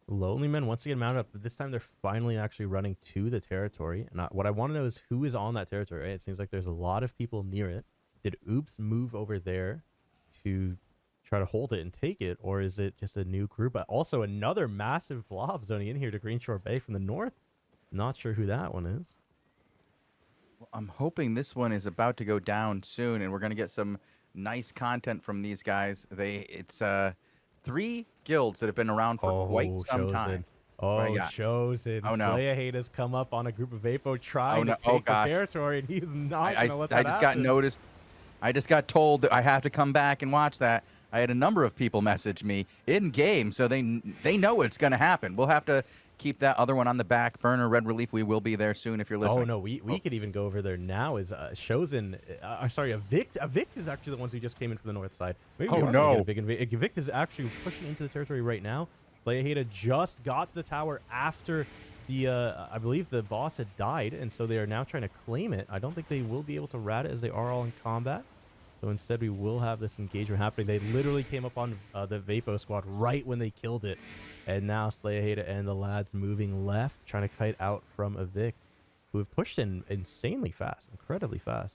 Lonely Men once again mounted up, but this time they're finally actually running to the territory. And what I want to know is who is on that territory, right? It seems like there's a lot of people near it. Did Oops move over there to try to hold it and take it, or is it just a new group? But also another massive blob zoning in here to Greenshore Bay from the north. Not sure who that one is. Well, I'm hoping this one is about to go down soon, and we're going to get some nice content from these guys. It's 3 guilds that have been around for quite some time. Chosen. Oh, no. Slayahead has come up on a group of Vapo trying to take the territory, and he's not going to let that happen. I just got noticed. I just got told that I have to come back and watch that. I had a number of people message me in game, so they know it's going to happen. We'll have to keep that other one on the back burner. Red Relief, we will be there soon if you're listening. Oh no, we could even go over there now. Is Shozen? Sorry, Evict. Evict is actually the ones who just came in from the north side. Maybe Evict is actually pushing into the territory right now. Playaheda just got to the tower after the I believe the boss had died, and so they are now trying to claim it. I don't think they will be able to rat it as they are all in combat. So instead, we will have this engagement happening. They literally came up on the Vapo squad right when they killed it. And now Slayaheda and the lads moving left, trying to kite out from Evict, who have pushed in insanely fast, incredibly fast.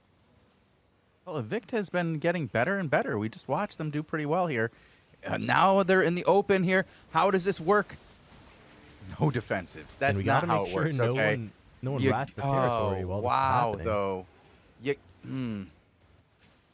Well, Evict has been getting better and better. We just watched them do pretty well here. Now they're in the open here. How does this work? No defensives. That's not how it works. No one rats the territory while this is happening. Though.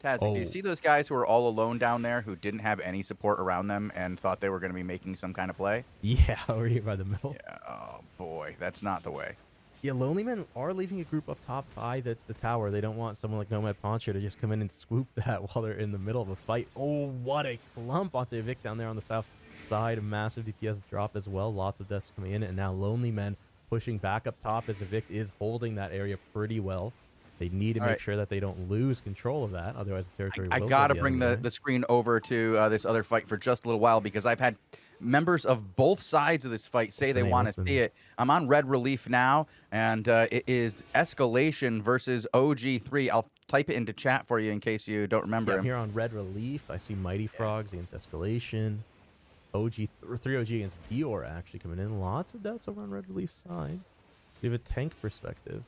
Tazzik, do you see those guys who are all alone down there who didn't have any support around them and thought they were going to be making some kind of play? Yeah, over here by the middle. Yeah, oh, boy. That's not the way. Yeah, Lonely Men are leaving a group up top by the tower. They don't want someone like Nomad Poncho to just come in and swoop that while they're in the middle of a fight. Oh, what a clump onto Evict down there on the south side. A massive DPS drop as well. Lots of deaths coming in. And now Lonely Men pushing back up top as Evict is holding that area pretty well. They need to make sure that they don't lose control of that. Otherwise, the territory will I got to bring the screen over to this other fight for just a little while because I've had members of both sides of this fight say they want to see it. I'm on Red Relief now, and it is Escalation versus OG3. I'll type it into chat for you in case you don't remember him. I'm here on Red Relief. I see Mighty Frogs against Escalation. 3 OG against Dior actually coming in. Lots of deaths over on Red Relief's side. We have a tank perspective.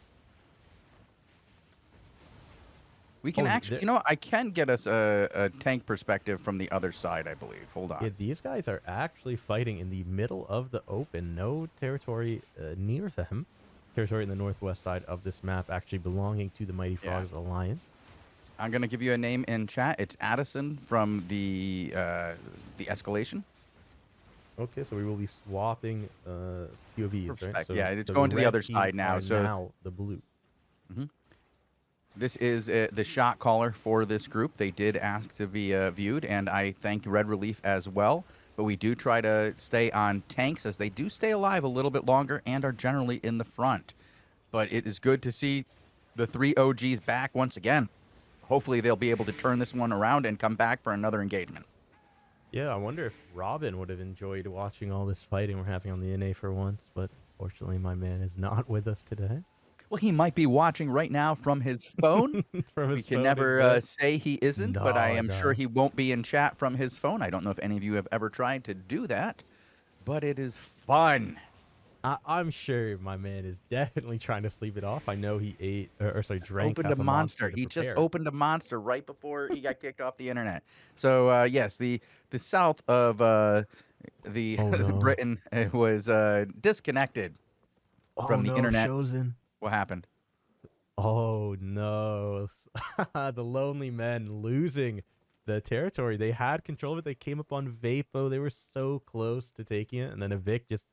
We can actually, I can get us a tank perspective from the other side, I believe. Hold on. Yeah, these guys are actually fighting in the middle of the open. No territory near them. Territory in the northwest side of this map actually belonging to the Mighty Frogs Alliance. I'm going to give you a name in chat. It's Addison from the Escalation. Okay, so we will be swapping POVs, right? So yeah, it's going to the other side now. So now the blue. Mm-hmm. This is the shot caller for this group. They did ask to be viewed, and I thank Red Relief as well. But we do try to stay on tanks as they do stay alive a little bit longer and are generally in the front. But it is good to see the 3 OGs back once again. Hopefully they'll be able to turn this one around and come back for another engagement. Yeah, I wonder if Robin would have enjoyed watching all this fighting we're having on the NA for once, but fortunately my man is not with us today. Well, he might be watching right now from his phone. We can never say he isn't, but I am sure he won't be in chat from his phone. I don't know if any of you have ever tried to do that, but it is fun. I'm sure my man is definitely trying to sleep it off. I know he drank opened a monster. He just opened a monster right before he got kicked off the internet. So yes, the south of Britain was disconnected from the internet. Shozen. What happened? Oh no, the Lonely Men losing the territory. They had control of it. They came up on Vapo. They were so close to taking it, and then Evict just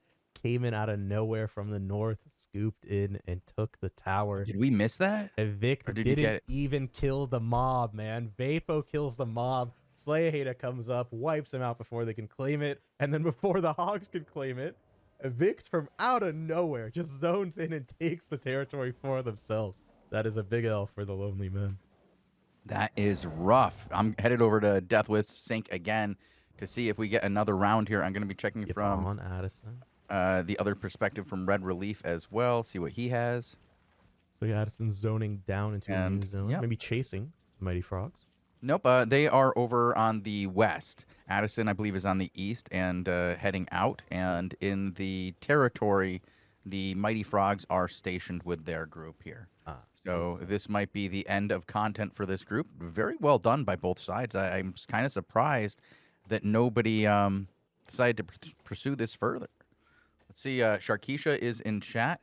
came in out of nowhere from the north, scooped in and took the tower. Did we miss that? Evict Or did you get didn't it? even kill the mob, man. Vapo kills the mob. Slayaheda comes up, wipes them out before they can claim it, and then before the Hogs can claim it, Evict from out of nowhere just zones in and takes the territory for themselves. That is a big L for the Lonely Men. That is rough. I'm headed over to Death with Sync again to see if we get another round here. I'm going to be checking from on Addison. The other perspective from Red Relief as well. See what he has. So yeah, Addison's zoning down into a new zone. Yep. Maybe chasing the Mighty Frogs. Nope, they are over on the west. Addison, I believe, is on the east and heading out. And in the territory, the Mighty Frogs are stationed with their group here. So this might be the end of content for this group. Very well done by both sides. I'm kind of surprised that nobody decided to pursue this further. Let's see. Sharkeisha is in chat.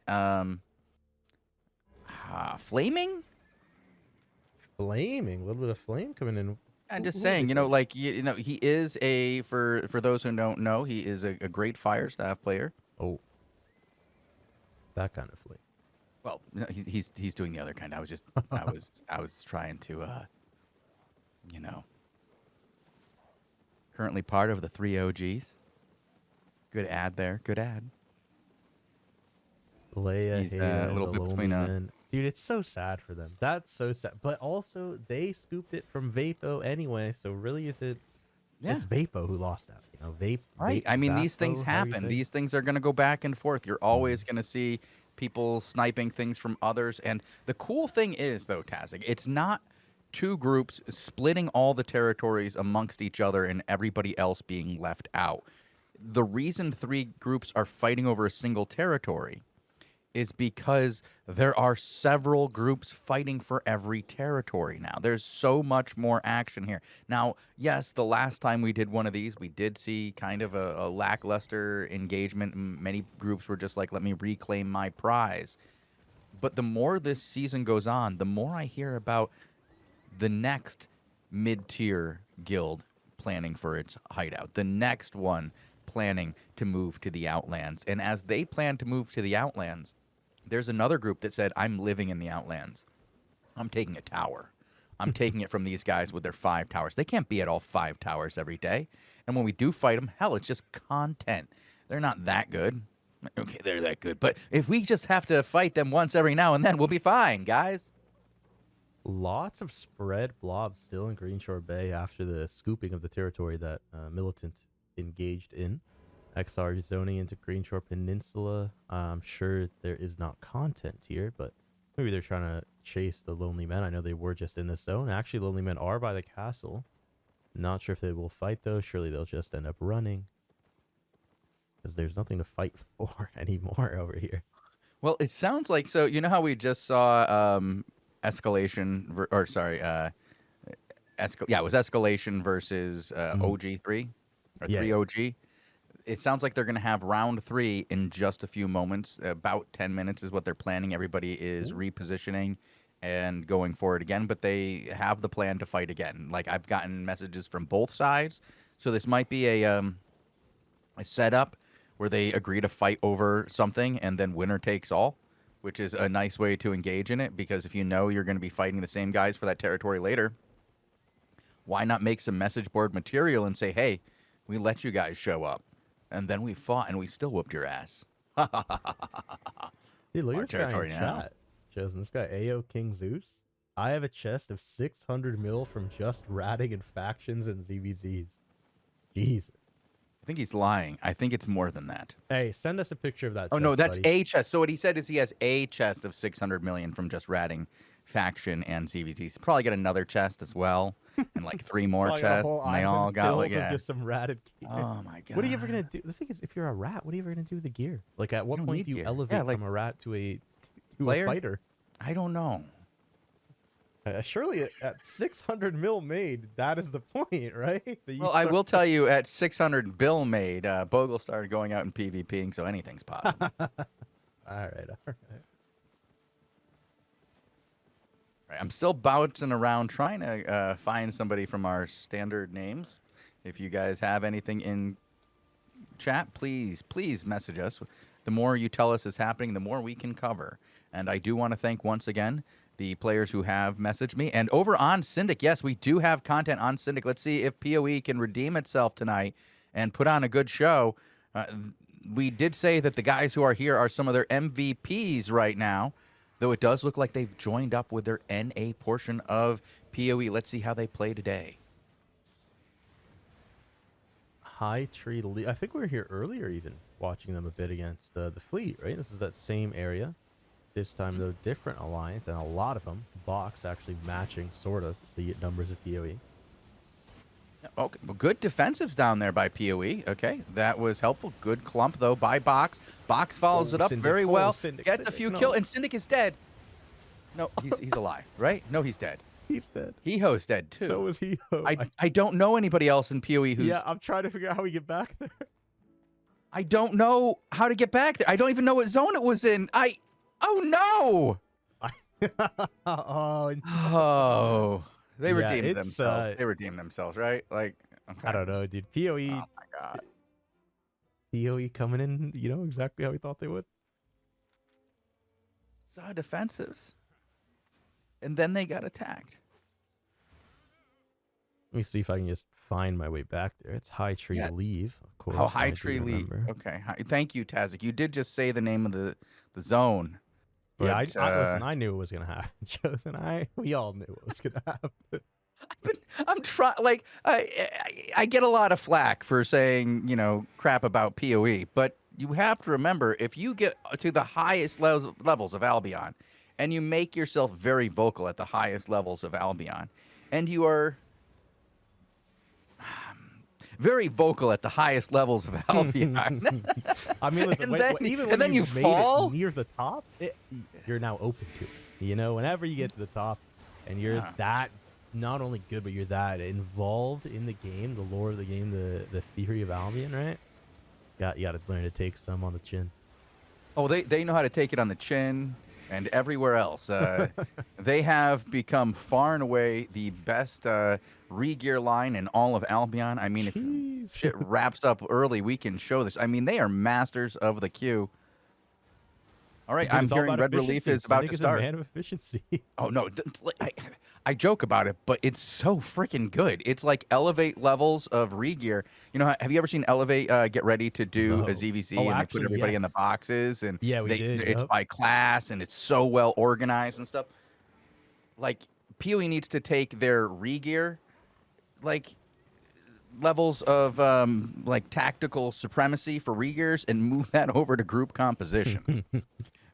Flaming? Flaming, a little bit of flame coming in. I'm just saying, like he is for those who don't know, he is a great fire staff player. Oh, that kind of flame. Well, no, he's doing the other kind. I was trying to, currently part of the 3 OGs. Good ad there. Good ad. Leia, He's a little bit between dude, it's so sad for them. That's so sad. But also, they scooped it from Vapo anyway. So really, it's Vapo who lost out. Vape. Right. I mean, these things happen. These things are going to go back and forth. You're always going to see people sniping things from others. And the cool thing is, though, Tazzik, it's not two groups splitting all the territories amongst each other and everybody else being left out. The reason 3 groups are fighting over a single territory is because there are several groups fighting for every territory now. There's so much more action here. Now, yes, the last time we did one of these, we did see kind of a lackluster engagement. Many groups were just like, let me reclaim my prize. But the more this season goes on, the more I hear about the next mid-tier guild planning for its hideout, the next one planning to move to the Outlands. And as they plan to move to the Outlands, there's another group that said, I'm living in the Outlands. I'm taking a tower. I'm taking it from these guys with their 5 towers. They can't be at all 5 towers every day. And when we do fight them, hell, it's just content. They're not that good. Okay, they're that good. But if we just have to fight them once every now and then, we'll be fine, guys. Lots of spread blobs still in Greenshore Bay after the scooping of the territory that Militant engaged in. XR zoning into Greenshore Peninsula. I'm sure there is not content here, but maybe they're trying to chase the Lonely Men. I know they were just in this zone. Actually, Lonely Men are by the castle. Not sure if they will fight, though. Surely they'll just end up running, because there's nothing to fight for anymore over here. Well, it sounds like, so you know how we just saw escalation, it was escalation versus OG3 or 3 OG. It sounds like they're going to have round 3 in just a few moments. About 10 minutes is what they're planning. Everybody is repositioning and going forward again, but they have the plan to fight again. Like, I've gotten messages from both sides, so this might be a setup where they agree to fight over something and then winner takes all, which is a nice way to engage in it, because if you know you're going to be fighting the same guys for that territory later, why not make some message board material and say, hey, we let you guys show up. And then we fought, and we still whooped your ass. Dude, look at this guy in chat. Chosen, this guy, AO King Zeus. I have a chest of 600 mil from just ratting and factions and ZVZs. Jesus. I think he's lying. I think it's more than that. Hey, send us a picture of that. Oh, chest, no, that's buddy. a chest. So what he said is he has a chest of 600 million from just ratting faction and ZVZs. He's probably got another chest as well. And like 3 more chests, and they all got like just some ratted gear. Oh my god! What are you ever gonna do? The thing is, if you're a rat, what are you ever gonna do with the gear? Like, at what point do you elevate from a rat to a fighter? I don't know. Surely at 600 mil made, that is the point, right? Well, I will tell you, at 600 bill made, Bogle started going out and PvPing, so anything's possible. All right. I'm still bouncing around trying to find somebody from our standard names. If you guys have anything in chat, please message us. the more you tell us is happening, the more we can cover. And I do want to thank once again the players who have messaged me. And over on Syndic, yes, we do have content on Syndic. Let's see if PoE can redeem itself tonight and put on a good show. We did say that the guys who are here are some of their MVPs right now, though it does look like they've joined up with their NA portion of PoE. Let's see how they play today. High Tree I think we were here earlier even watching them a bit against the Fleet, right? This is that same area. This time, though, different alliance, and a lot of them. Box actually matching, sort of, the numbers of PoE. Okay, well, good defensives down there by PoE. Okay, that was helpful. Good clump, though, by Box. Box follows it up Syndic. very well. Syndic, Gets a few kills, and Syndic is dead. No, he's alive, right? No, he's dead. He's dead. He-Ho's dead, too. So is He-Ho. I don't know anybody else in PoE who's... Yeah, I'm trying to figure out how we get back there. I don't know how to get back there. I don't even know what zone it was in. Oh, no! Oh, they redeemed themselves. They redeemed themselves, right? Like, okay. I don't know, dude. PoE. Oh my god. PoE coming in, exactly how we thought they would. Saw defensives, and then they got attacked. Let me see if I can just find my way back there. It's High Tree Leave, of course. Oh, High Tree Leave. Okay. Thank you, Tazzik. You did just say the name of the zone. But, yeah, listen, I knew it was going to happen, Shozen. We all knew it was going to happen. I'm trying, like, I get a lot of flack for saying, crap about PoE, but you have to remember, if you get to the highest levels of Albion, and you make yourself very vocal at the highest levels of Albion, and you are very vocal at the highest levels of Albion. I mean, listen, even when you fall near the top, you're now open to it. Whenever you get to the top and you're that not only good, but you're that involved in the game, the lore of the game, the theory of Albion, right? You got to learn to take some on the chin. Oh, they know how to take it on the chin and everywhere else. They have become far and away the best re-gear line in all of Albion. I mean, if shit wraps up early, we can show this. I mean, they are masters of the queue. All right, I'm hearing Red Relief is about to start. A man of efficiency. Oh, no. I joke about it, but it's so freaking good. It's like Elevate levels of re-gear. Have you ever seen Elevate get ready to do a ZVZ and they put everybody in the boxes? And yeah, we did. It's by class and it's so well organized and stuff. Like, PoE needs to take their re-gear, like, levels of, like, tactical supremacy for re-gears and move that over to group composition.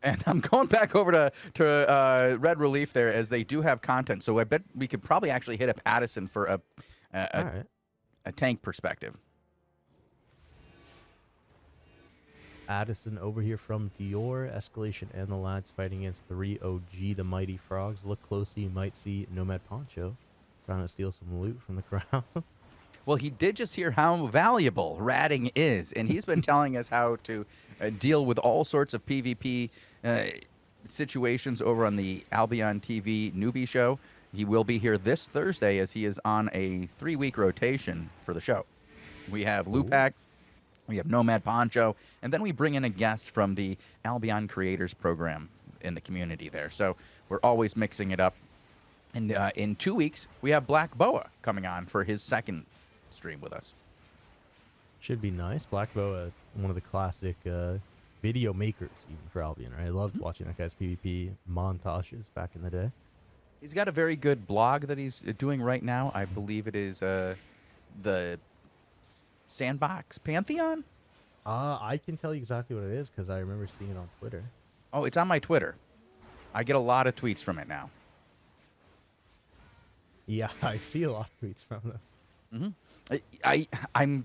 And I'm going back over to Red Relief there, as they do have content. So I bet we could probably actually hit up Addison for a tank perspective. Addison over here from Dior. Escalation and the lads fighting against 3 OG, the Mighty Frogs. Look closely, you might see Nomad Poncho trying to steal some loot from the ground. Well, he did just hear how valuable ratting is, and he's been telling us how to deal with all sorts of PvP situations over on the AlbionTV newbie show. He will be here this Thursday, as he is on a 3-week rotation for the show. We have Lupac, we have Nomad Poncho, and then we bring in a guest from the Albion Creators Program in the community there. So we're always mixing it up. And in 2 weeks, we have Black Boa coming on for his second stream with us. Should be nice. Black Boa, one of the classic video makers even for Albion, right? I loved watching that guy's PvP montages back in the day. He's got a very good blog that he's doing right now. I believe it is the Sandbox Pantheon. I can tell you exactly what it is because I remember seeing it on Twitter. Oh, it's on my Twitter. I get a lot of tweets from it now. Yeah, I see a lot of tweets from them. I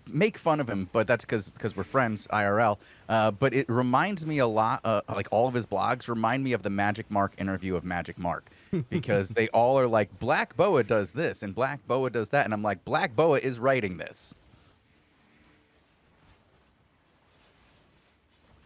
make fun of him, but that's because we're friends IRL. But it reminds me a lot, like all of his blogs remind me of the Magic Mark interview of Magic Mark, because they all are like, Black Boa does this and Black Boa does that, and I'm like, Black Boa is writing this.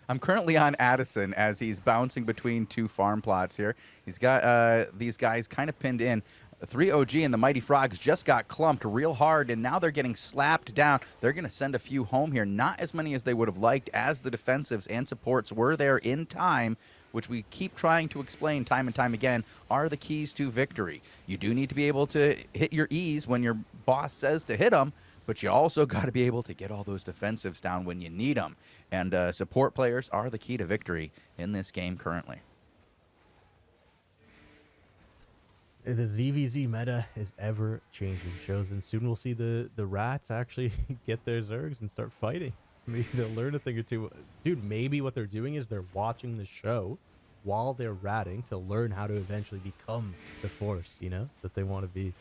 I'm currently on Addison as he's bouncing between two farm plots here. He's got these guys kind of pinned in. The 3OG and the Mighty Frogs just got clumped real hard, and now they're getting slapped down. They're going to send a few home here. Not as many as they would have liked, as the defensives and supports were there in time, which we keep trying to explain time and time again, are the keys to victory. You do need to be able to hit your E's when your boss says to hit them, but you also got to be able to get all those defensives down when you need them. And support players are the key to victory in this game currently. The ZVZ meta is ever changing, Shozen. Soon we'll see the rats actually get their Zergs and start fighting. Maybe they'll learn a thing or two. Dude, maybe what they're doing is they're watching the show while they're ratting to learn how to eventually become the force, you know, that they want to be.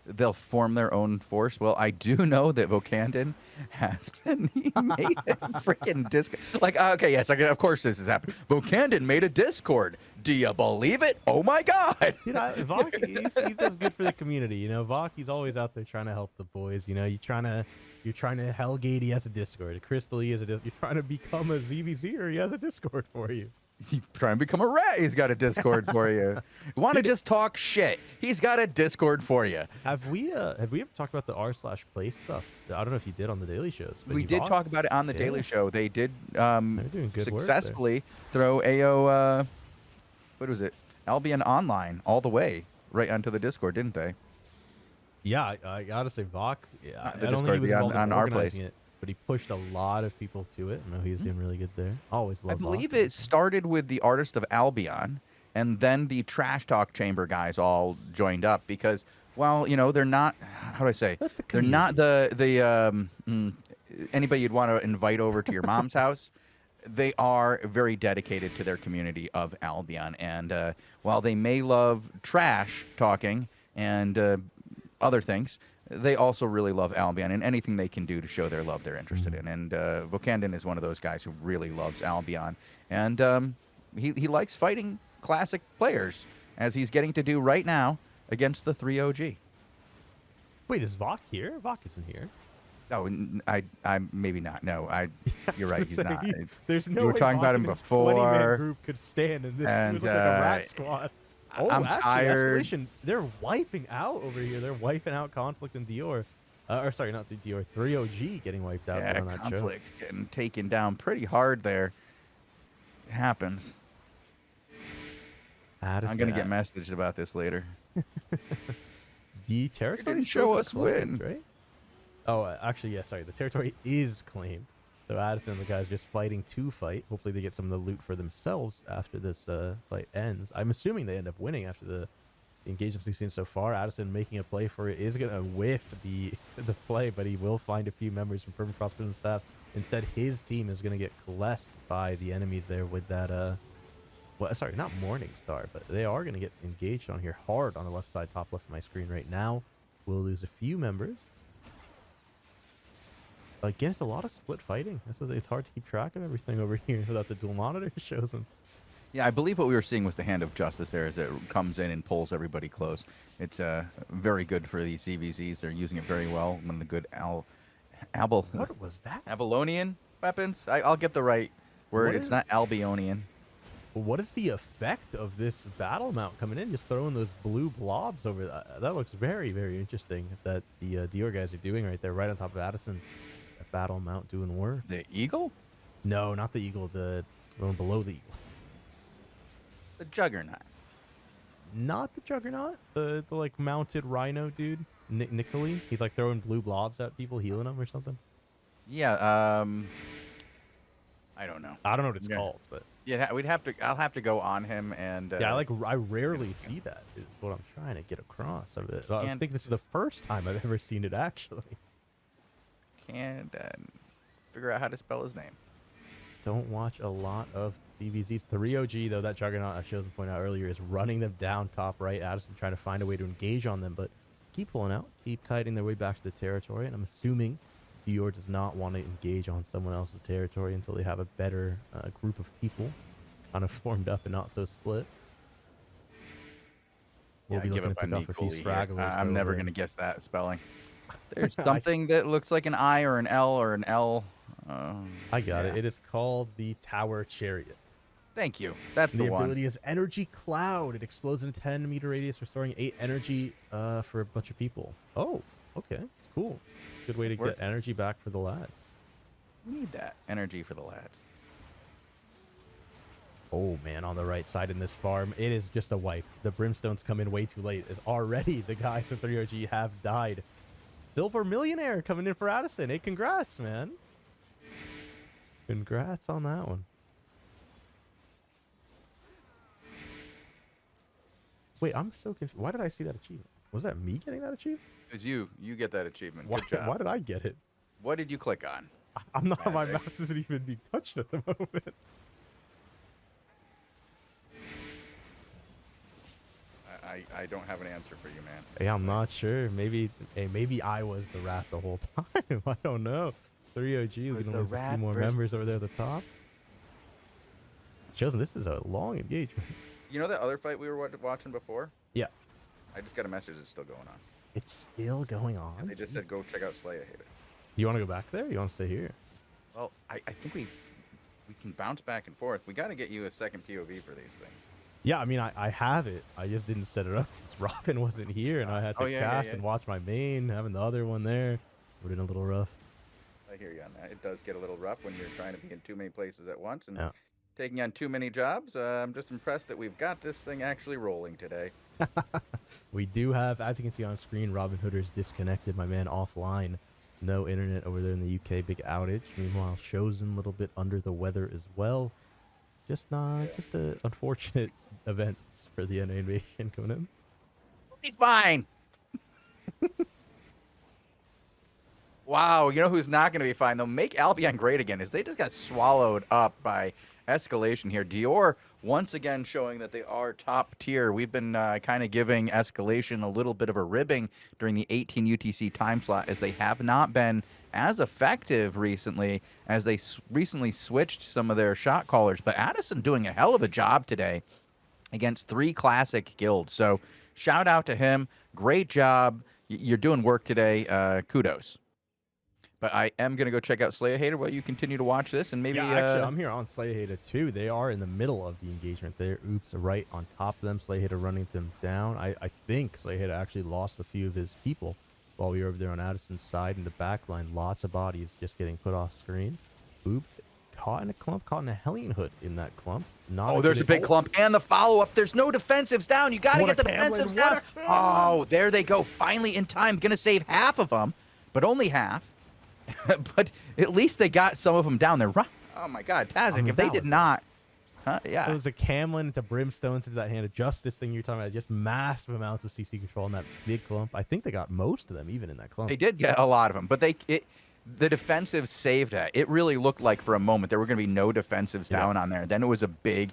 They'll form their own force. Well, I do know that Vocandon has been, he made a freaking Discord. Like, okay, yes, of course this has happened. Vocandon made a Discord. Do you believe it? Oh my God. You know, Vok, he does good for the community. You know, Vok, he's always out there trying to help the boys. You know, you're trying to Hellgate, he has a Discord. Crystal, he has a Discord. You're trying to become a ZVZ, or he has a Discord for you. You trying to become a rat, he's got a Discord for you. Want to just talk shit, he's got a Discord for you. Have we ever talked about the r/play stuff? I don't know if you did on the daily shows. But we did talk about it on the daily show. They did doing good successfully throw AO what was it, Albion Online all the way right onto the Discord, didn't they? Yeah, I gotta say, Vok. Yeah, the Discord on our place. It, but he pushed a lot of people to it. I know he's doing really good there. Always love. I believe it started with the artist of Albion, and then the Trash Talk Chamber guys all joined up because, well, you know, they're not. How do I say? They're not the anybody you'd want to invite over to your mom's house. They are very dedicated to their community of Albion, and while they may love trash talking and other things, they also really love Albion, and anything they can do to show their love they're interested in. And Vocandon is one of those guys who really loves Albion, and he likes fighting classic players, as he's getting to do right now against the 3OG. Wait, is Vok here? Vok isn't here. Oh, I maybe not. No, you're right. He's not. There's no you were way talking Vok about him and his before. 20-man group could stand in this. And, It would look like a rat squad. Oh, I'm actually, tired. Escalation, they're wiping out over here. They're wiping out Conflict and Dior. Or sorry, not the Dior. 3OG getting wiped out on that Conflict getting taken down pretty hard there. It happens. I'm going to get messaged about this later. The territory didn't show us claimed, win. right? Oh, actually, yeah, sorry. The territory is claimed. So Addison and the guys just fighting to fight. Hopefully they get some of the loot for themselves after this fight ends. I'm assuming they end up winning after the engagements we've seen so far. Addison making a play for it is going to whiff the play, but he will find a few members from Permafrost and staff. Instead, his team is going to get blessed by the enemies there with that, well, sorry, not Morningstar, but they are going to get engaged on here hard on the left side, top left of my screen right now. We'll lose a few members. Again, it's a lot of split fighting. It's hard to keep track of everything over here without the dual monitor shows them. Yeah, I believe what we were seeing was the hand of justice there as it comes in and pulls everybody close. It's very good for these CVZs. They're using it very well. One of the good What was that? Avalonian weapons? I'll get the right word. It's not Albionian. What is the effect of this battle mount coming in? Just throwing those blue blobs over that looks very, very interesting that the Dior guys are doing right there, right on top of Addison. That battle mount doing work. The eagle? No, not the eagle. The one below the eagle. The Juggernaut. Not the Juggernaut. The like mounted rhino dude. Nicoli. He's like throwing blue blobs at people, healing them or something. Yeah. I don't know. I don't know what it's called, but yeah, I'll have to go on him and. Yeah, I rarely see that. Is what I'm trying to get across of it. I think this is the first time I've ever seen it actually. Can't figure out how to spell his name. Don't watch a lot of CVZs. 3OG though, that Juggernaut I showed point out earlier is running them down top right. Addison trying to find a way to engage on them, but keep pulling out, keep kiting their way back to the territory. And I'm assuming Dior does not want to engage on someone else's territory until they have a better group of people kind of formed up and not so split. We'll be looking to pick off a few stragglers. I'm never going to guess that spelling. There's something that looks like an I or an L or an L. I got it. It is called the Tower Chariot. Thank you. That's the The one. ability is Energy Cloud. It explodes in a 10-meter radius, restoring 8 energy for a bunch of people. Oh, okay. It's cool. Good way to get energy back for the lads. We need that energy for the lads. Oh, man, on the right side in this farm, it is just a wipe. The Brimstones come in way too late, as already the guys from 3OG have died. Silver Millionaire coming in for Addison. Hey, congrats, man. Congrats on that one. Wait, I'm so confused. Why did I see that achievement? Was that me getting that achievement? It was you. You get that achievement. Why, Good job. why did I get it? What did you click on? I'm not. My mouse isn't even being touched at the moment. I don't have an answer for you, man. Hey, I'm not sure. Maybe I was the rat the whole time. I don't know. 3OG is gonna lose a few more members over there at the top. Shozen, this is a long engagement. You know that other fight we were watching before? Yeah. I just got a message. It's still going on. It's still going on. And they just said go check out Slay. I hate it. Do you want to go back there? Or you want to stay here? Well, I think we can bounce back and forth. We got to get you a second POV for these things. Yeah, I mean, I have it. I just didn't set it up since Robin wasn't here, and I had to cast and watch my main, having the other one there. Would have been a little rough. I hear you on that. It does get a little rough when you're trying to be in too many places at once and taking on too many jobs. I'm just impressed that we've got this thing actually rolling today. We do have, as you can see on screen, Robinhoodrs disconnected, my man offline. No internet over there in the UK, big outage. Meanwhile, Shozen a little bit under the weather as well. Just just a unfortunate events for the NA invasion coming in. We'll be fine. Wow, you know who's not going to be fine though? Make Albion great again. Is they just got swallowed up by Escalation here. Dior once again showing that they are top tier. We've been kind of giving Escalation a little bit of a ribbing during the 18 UTC time slot, as they have not been as effective recently, as they recently switched some of their shot callers. But Addison doing a hell of a job today against 3 classic guilds. So shout out to him. Great job. You're doing work today. Kudos. But I am going to go check out Slayer Hater while you continue to watch this, and maybe... Yeah, actually, I'm here on Slayer Hater too. They are in the middle of the engagement there. Oops, right on top of them. Slayer Hater running them down. I think Slayer Hater actually lost a few of his people while we were over there on Addison's side in the back line. Lots of bodies just getting put off screen. Oops, caught in a clump, caught in a Hellion Hood in that clump. Not there's a big clump, and the follow-up. There's no defensives down. You got to get the defensives down. Oh, there they go. Finally in time. Going to save half of them, but only half. But at least they got some of them down there. Oh my God, Tazzik! If they did not, it was a Camlin to Brimstones into that Hand of Justice thing you're talking about. Just massive amounts of CC control in that big clump. I think they got most of them, even in that clump. They did get a lot of them, but the defensive saved that. It really looked like for a moment there were going to be no defensives down on there. Then it was a big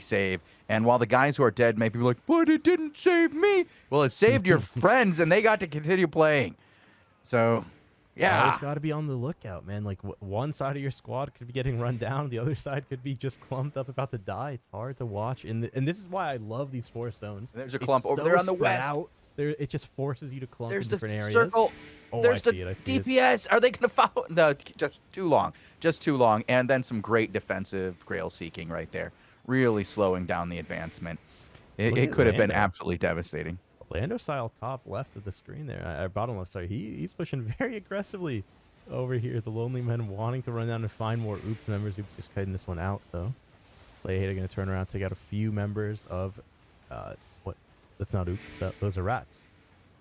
save. And while the guys who are dead may be like, but it didn't save me. Well, it saved your friends, and they got to continue playing. So. Yeah, always got to be on the lookout, man. Like one side of your squad could be getting run down, the other side could be just clumped up, about to die. It's hard to watch, and this is why I love these forest zones. There's a clump over there on the west. It just forces you to clump in different areas. Circle. Oh, there's I see it. DPS. Are they going to follow? No, just too long. And then some great defensive grail seeking right there, really slowing down the advancement. It could have been absolutely devastating. Lando style top left of the screen there. Bottom left, sorry. He's pushing very aggressively over here. The Lonely Men wanting to run down and find more Oops members. Oops just cutting this one out, though. Slayer Hater going to turn around, take out a few members of... what? That's not Oops. Those are Rats.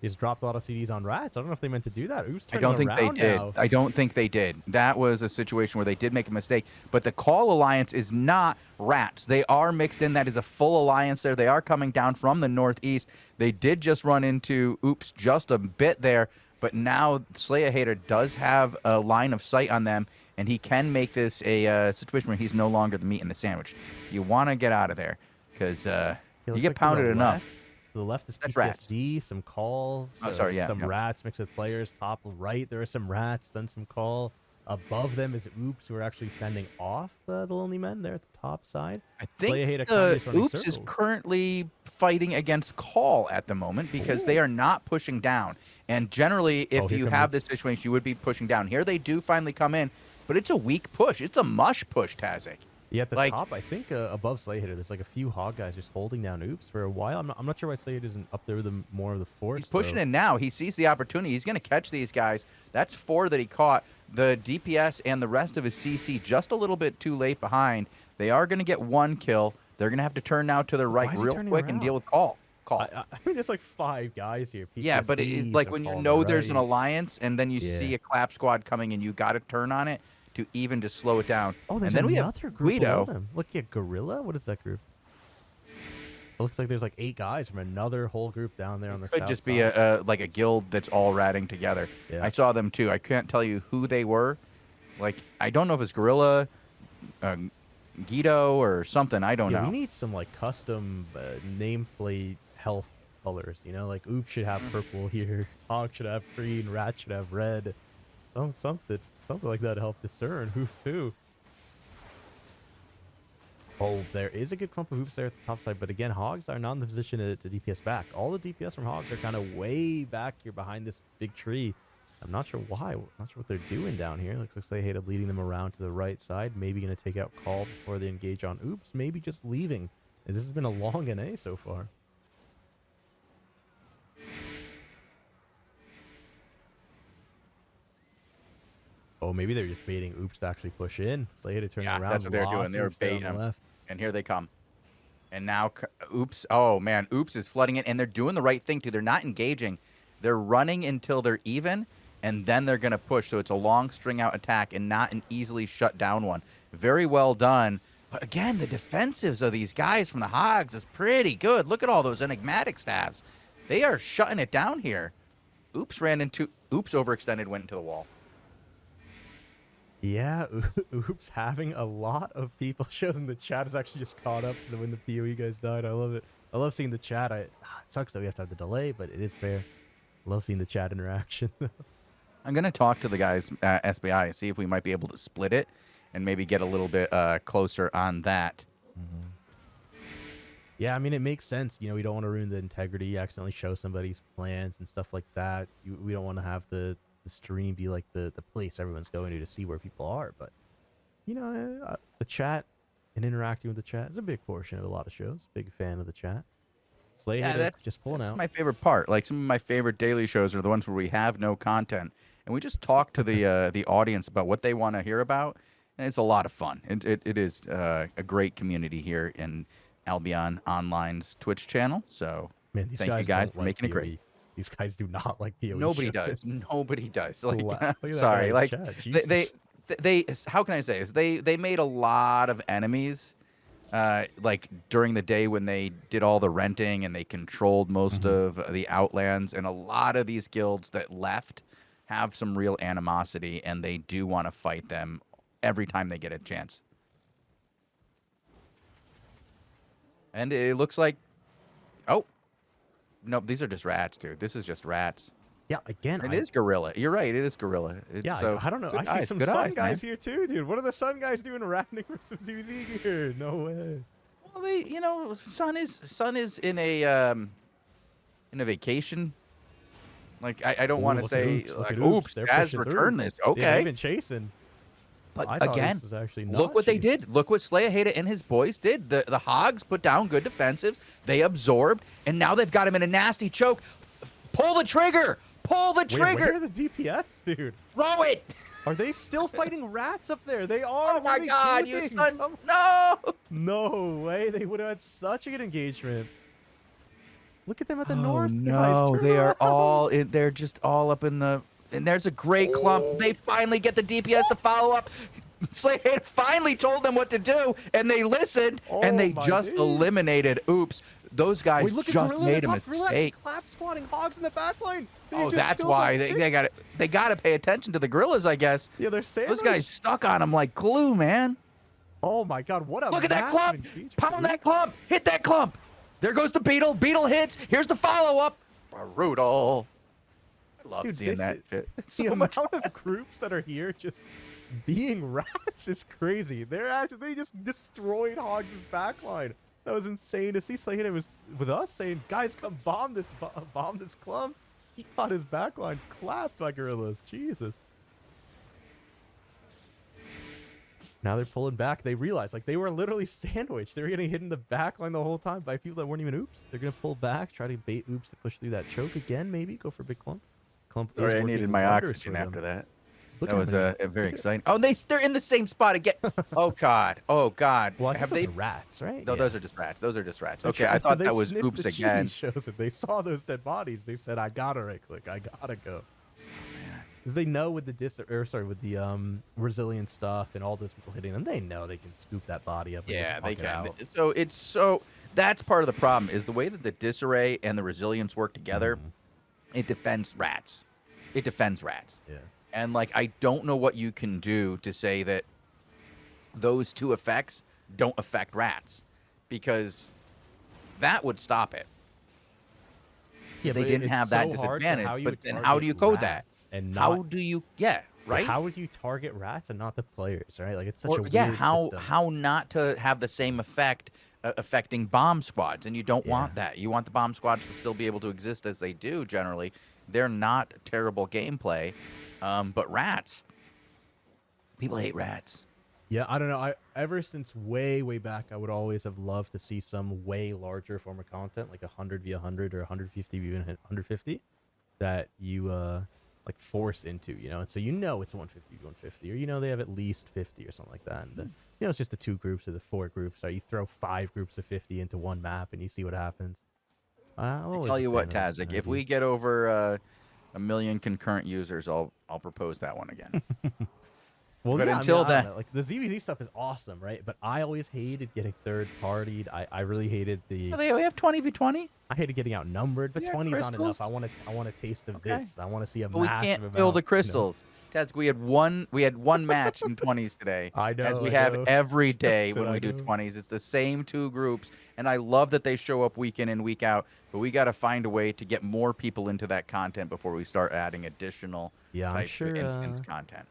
He's dropped a lot of CDs on Rats. I don't know if they meant to do that. Oops, I don't think they did. Now. I don't think they did. That was a situation where they did make a mistake. But the Call Alliance is not Rats. They are mixed in. That is a full alliance there. They are coming down from the northeast. They did just run into Oops just a bit there. But now Slayer Hater does have a line of sight on them, and he can make this a situation where he's no longer the meat in the sandwich. You want to get out of there because you get pounded enough. To the left is PTSD, some calls, some Rats mixed with players. Top right, there are some Rats, then some call. Above them is Oops, who are actually fending off the Lonely Men there at the top side. I think Oops is currently fighting against Call at the moment because they are not pushing down. And generally, if you have this situation, you would be pushing down. Here they do finally come in, but it's a weak push. It's a mush push, Tazzik. Yeah, at the Like, top, I think above Slay Hitter, there's like a few hog guys just holding down Oops for a while. I'm not sure why Slay Hitter isn't up there with more of the force. he's pushing though. in now. He sees the opportunity. He's going to catch these guys. That's 4 that he caught. The DPS and the rest of his CC just a little bit too late behind. They are going to get 1 kill. They're going to have to turn now to the right real quick and deal with Call. I mean, there's like 5 guys here. Yeah, but it's like when you know there's an alliance and then you see a clap squad coming and you got to turn on it to even just slow it down. Oh, there's and then another we have group Guido. below them. Look at Gorilla. What is that group? It looks like there's like 8 guys from another whole group down there on the south Could just be like a guild that's all ratting together. Yeah. I saw them too. I can't tell you who they were. Like, I don't know if it's Gorilla, Guido, or something. I don't know. We need some like custom nameplate health colors. You know, like Oops should have purple here, Hog should have green, Rat should have red. Something like that to help discern who's who. Oh, there is a good clump of Hoops there at the top side, but again, Hogs are not in the position to DPS back. All the DPS from Hogs are kind of way back here behind this big tree. I'm not sure why. I'm not sure what they're doing down here. Looks like they hated leading them around to the right side. Maybe going to take out Call before they engage on Oops. Maybe just leaving. This has been a long NA so far. Oh, maybe they're just baiting Oops to actually push in. So they had to turn around. That's what they're doing. They're baiting them. Left. And here they come. And now, Oops. Oh, man. Oops is flooding it. And they're doing the right thing, too. They're not engaging. They're running until they're even, and then they're going to push. So it's a long string-out attack and not an easily shut down one. Very well done. But again, the defensives of these guys from the Hogs is pretty good. Look at all those enigmatic staffs. They are shutting it down here. Oops overextended, went into the wall. Yeah, Oops having a lot of people. Shows the chat is actually just caught up to when the PoE guys died. I love it. I love seeing the chat. It sucks that we have to have the delay, but it is fair. I love seeing the chat interaction. I'm going to talk to the guys at SBI and see if we might be able to split it and maybe get a little bit closer on that. Yeah, I mean, it makes sense. You know, we don't want to ruin the integrity, accidentally show somebody's plans and stuff like that. We don't want to have the stream be like the place everyone's going to see where people are. But, you know, the chat and interacting with the chat is a big portion of a lot of shows. Big fan of the chat. Slay that's just pulling out. That's my favorite part. Like, some of my favorite daily shows are the ones where we have no content and we just talk to the audience about what they want to hear about, and it's a lot of fun. It is a great community here in Albion Online's Twitch channel. So thank you guys for making it great. These guys do not like PoE. Nobody does. Nobody does. Like, sorry. Like they how can I say this? They made a lot of enemies. Like during the day when they did all the renting and they controlled most of the Outlands, and a lot of these guilds that left have some real animosity, and they do want to fight them every time they get a chance. And it looks like, oh, no, these are just rats, dude. This is just rats. Yeah, again, it is Gorilla. You're right. It is Gorilla. I don't know. I see some Sun guys here too, dude. What are the Sun guys doing ratting for some ZZ here? No way. Well, Sun is in a vacation. Like, I don't want to say like, oops, Jazz returned this. Okay. Yeah, they've been chasing. But again, look what they did. Look what Slayaheda and his boys did. The Hogs put down good defensives. They absorbed, and now they've got him in a nasty choke. Pull the trigger. Pull the trigger. Where are the DPS, dude? Throw it. Are they still fighting rats up there? They are. Oh my God, you son. No. No way. They would have had such a good engagement. Look at them at the north. No, they are all in. They're just all up in the. And there's a great clump. They finally get the DPS to follow up. Slayhead finally told them what to do, and they listened, and they just eliminated. Oops. Those guys just made a mistake. Clap squatting Hogs in the backline. Oh, that's why they got to pay attention to the gorillas, I guess. Yeah, they're saying those guys stuck on them like glue, man. Oh my God, what a look at that clump! Pound that clump! Hit that clump! There goes the beetle. Beetle hits. Here's the follow up. Brutal. I love seeing that shit. It's the amount of groups that are here just being rats is crazy. They just destroyed Hogs' backline. That was insane to see. Slayhit was with us saying, "Guys, come bomb this clump." He got his backline clapped by gorillas. Jesus. Now they're pulling back. They realize, like, they were literally sandwiched. They were getting hit in the back line the whole time by people that weren't even oops. They're going to pull back, try to bait oops to push through that choke again, maybe. Go for a big clump. Clump is Sorry, I working needed my wonders oxygen for them. after that. Look That at was them. very exciting. Oh, they're in the same spot again. Oh God. Oh God. Well, I think Have those they? are rats, right? No, Yeah. those are just rats. Those are just rats. Okay, They I thought they that was sniffed oops the again. cheese shows it. They saw those dead bodies. They said, I gotta right click. I gotta go. Because they know with the with the resilient stuff and all those people hitting them, they know they can scoop that body up. And Yeah, they just walk it can. out. So that's part of the problem is the way that the disarray and the resilience work together. It defends rats. It defends rats. Yeah. And like I don't know what you can do to say that those two effects don't affect rats, because that would stop it. Yeah, They but didn't have that disadvantage. But then how do you code that? And How do you? Yeah, right. How would you target rats and not the players? Right? Like it's such a weird how system. how not to have the same effect affecting bomb squads, and you don't want that. You want the bomb squads to still be able to exist as they do. Generally, they're not terrible gameplay, but rats. People hate rats. Yeah, I don't know. Ever since way back, I would always have loved to see some way larger form of content, like 100 v 100 or 150 v 150, that you like force into, and so it's 150 v 150, or they have at least 50 or something like that. And it's just the 2 groups or the 4 groups, or you throw 5 groups of 50 into one map and you see what happens. I tell you what, Tazzik, if we get over 1 million concurrent users, I'll propose that one again. Well, but until then, like the ZVZ stuff is awesome, right? But I always hated getting third-partied. I really hated the. They have 20v20. I hated getting outnumbered, but 20 is not enough. I want a taste of this. I want to see a massive amount. We can't fill the crystals. Tazzik, we had one match in 20s today. I know. As we have every day when we do know. 20s. It's the same 2 groups, and I love that they show up week in and week out. But we got to find a way to get more people into that content before we start adding additional instance content.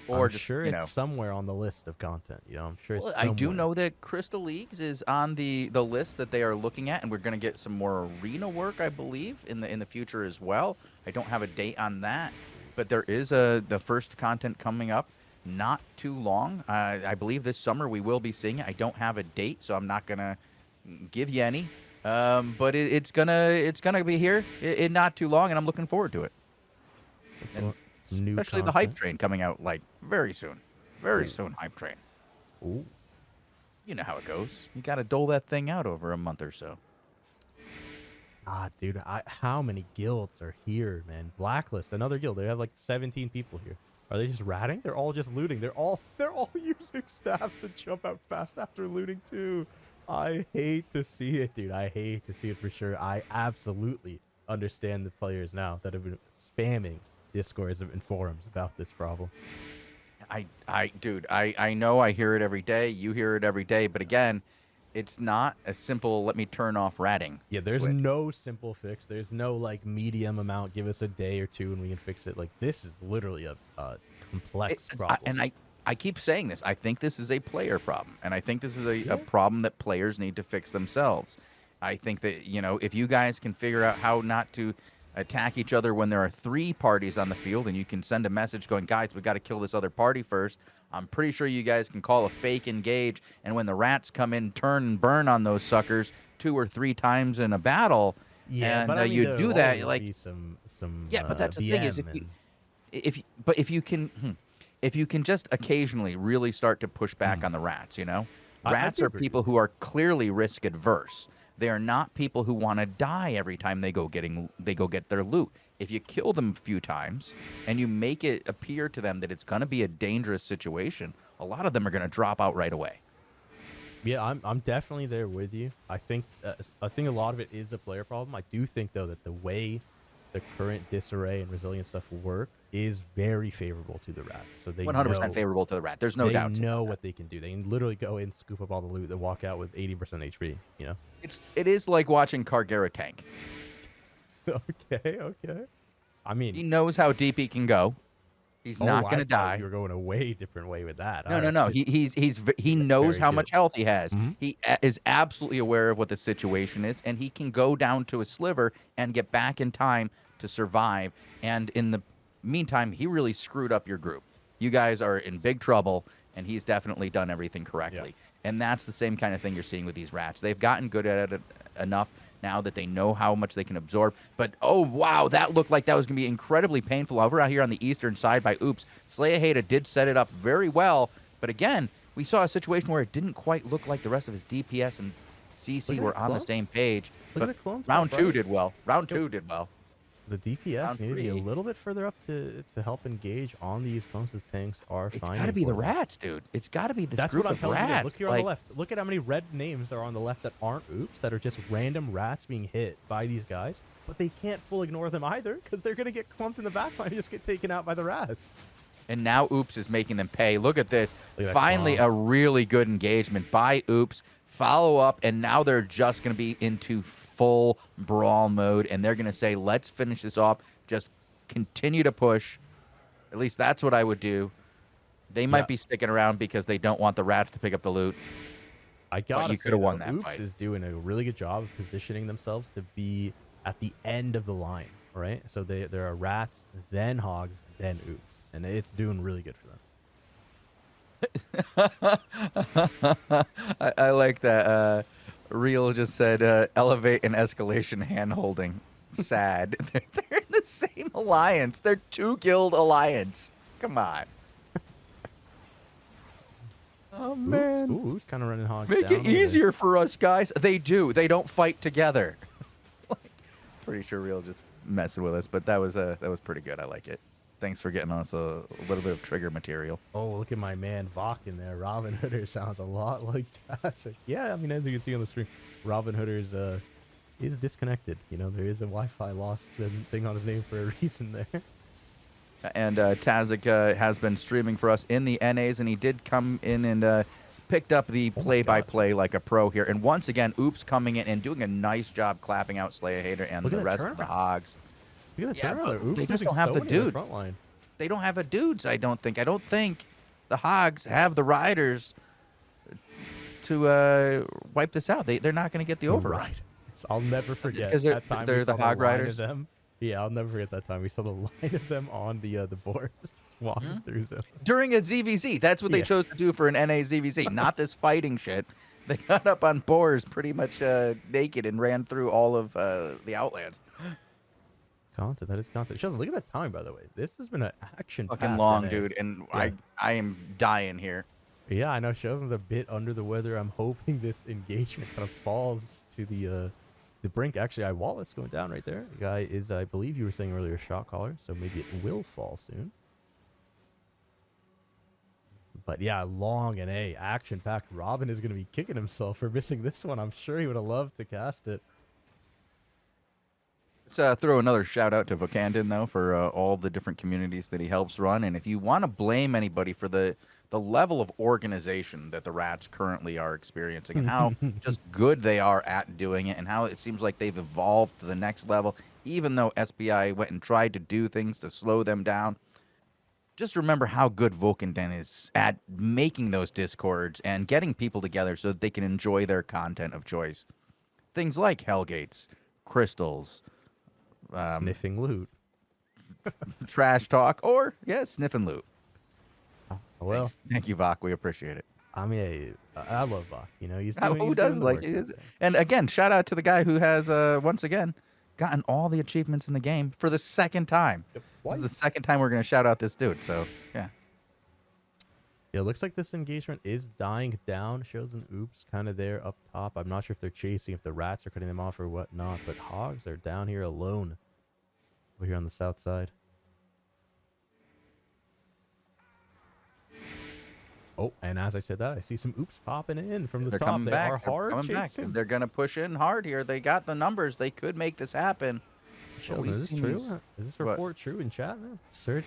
Or I'm sure it's somewhere on the list of content. I'm sure it's somewhere. I do know that Crystal Leagues is on the list that they are looking at, and we're going to get some more arena work, I believe, in the future as well. I don't have a date on that, but there is the first content coming up not too long. I believe this summer we will be seeing it. I don't have a date, so I'm not going to give you any. But it's gonna be here in not too long, and I'm looking forward to it. Especially the hype train coming out like very soon. Very soon, hype train. Ooh. You know how it goes. You got to dole that thing out over a month or so. Dude, how many guilds are here, man? Blacklist, another guild. They have like 17 people here. Are they just ratting? They're all just looting. They're all using staffs to jump out fast after looting too. I hate to see it, dude. I hate to see it for sure. I absolutely understand the players now that have been spamming Discords and forums about this problem. Dude, I know I hear it every day. You hear it every day. But again, it's not a simple, let me turn off ratting. Yeah, there's no simple fix. There's no like medium amount. Give us a day or 2 and we can fix it. Like this is literally a complex problem. And I keep saying this. I think this is a player problem. And I think this is a problem that players need to fix themselves. I think that, if you guys can figure out how not to attack each other when there are 3 parties on the field, and you can send a message going, guys, we got to kill this other party first. I'm pretty sure you guys can call a fake engage, and when the rats come in, turn and burn on those suckers 2 or 3 times in a battle. Yeah, and but you do that like some but that's the thing is if you can just occasionally really start to push back on the rats, rats are people who are clearly risk adverse. They are not people who want to die every time they go get their loot. If you kill them a few times and you make it appear to them that it's going to be a dangerous situation, a lot of them are going to drop out right away. Yeah, I'm definitely there with you. I think a lot of it is a player problem. I do think though that the way the current disarray and resilience stuff work is very favorable to the rats. So they 100% favorable to the rat. There's no doubt. They know what they can do. They can literally go in, scoop up all the loot, then walk out with 80% HP. It is like watching Cargera tank. Okay. I mean, he knows how deep he can go. He's not going to die. You were going a way different way with that. No. He knows how much health he has. He is absolutely aware of what the situation is, and he can go down to a sliver and get back in time to survive. And in the meantime, he really screwed up your group. you guys are in big trouble, and he's definitely done everything correctly. And that's the same kind of thing you're seeing with these rats. They've gotten good at it enough now that they know how much they can absorb. But, oh, wow, that looked like that was going to be incredibly painful. Over out here on the eastern side by Oops, Slayaheda did set it up very well. But, again, we saw a situation where it didn't quite look like the rest of his DPS and CC were on the same page. But round 2 did well. Round 2 did well. The DPS need to be a little bit further up to help engage on these clumps as tanks are finding. It's got to be the rats, dude. It's got to be this That's group what I'm of telling rats. you. Look here on the left. Look at how many red names are on the left that aren't Oops, that are just random rats being hit by these guys. But they can't full ignore them either because they're going to get clumped in the backline and just get taken out by the rats. And now Oops is making them pay. Look at this. Look Finally, a really good engagement by Oops. Follow up, and now they're just going to be into full brawl mode, and they're going to say, let's finish this off. Just continue to push. At least that's what I would do. They might be sticking around because they don't want the rats to pick up the loot. I gotta you could have won that Oops fight. is doing a really good job of positioning themselves to be at the end of the line, right? So there are rats, then hogs, then Oops, and it's doing really good for them. I like that. Real just said, elevate and escalation hand-holding. Sad. They're in the same alliance. They're 2-guild alliance. Come on. Oh, man. Oops kind of running hogs Make down it easier for us, guys. They do. They don't fight together. Pretty sure Real's just messing with us, but that was pretty good. I like it. Thanks for getting us a little bit of trigger material. Oh, look at my man Vok in there. Robinhoodrs sounds a lot like Tazzik. Yeah, I mean, as you can see on the stream, Robinhoodrs is disconnected. You know, there is a Wi-Fi loss thing on his name for a reason there. And Tazzik has been streaming for us in the NAs, and he did come in and picked up the play-by-play like a pro here. And once again, Oops coming in and doing a nice job clapping out Slayaheda and the rest of the hogs. Look at the turnaround. Oops they just don't have the dudes. Front They don't have a dudes, I don't think. I don't think the hogs have the riders to wipe this out. They're not going to get the override. I'll never forget because that time they're the hog riders. Yeah, I'll never forget that time. We saw the line of them on the board just walking through them. During a ZVZ. That's what they chose to do for an NA ZVZ, not this fighting shit. They got up on boars pretty much naked and ran through all of the Outlands. Content. That is content. Shozen, look at that time, by the way. This has been an action fucking long, dude, and I am dying here. Yeah, I know Shozen's a bit under the weather. I'm hoping this engagement kind of falls to the brink. Actually, Wallace going down right there. The guy is, I believe you were saying earlier, a shot caller, so maybe it will fall soon. But yeah, long and action-packed. Robin is going to be kicking himself for missing this one. I'm sure he would have loved to cast it. Let's throw another shout out to Vokandin, though, for all the different communities that he helps run. And if you want to blame anybody for the level of organization that the rats currently are experiencing and how just good they are at doing it and how it seems like they've evolved to the next level, even though SBI went and tried to do things to slow them down, just remember how good Vokandin is at making those discords and getting people together so that they can enjoy their content of choice. Things like Hellgates, crystals, sniffing loot, trash talk, or sniffing loot. Well, thank you, Vok. We appreciate it. I mean, I love Vok. You know, he's who does like it. And again, shout out to the guy who has once again gotten all the achievements in the game for the second time. This is the second time we're going to shout out this dude. So yeah. Yeah, it looks like this engagement is dying down. Shozen Oops kind of there up top. I'm not sure if they're chasing, if the rats are cutting them off or whatnot, but hogs are down here alone over here on the south side. Oh, and as I said that, I see some Oops popping in from the top. Coming They back. are hard coming chasing. back. They're going to push in hard here. They got the numbers. They could make this happen. Shozen, is this true? Is this report true in chat, man? Sir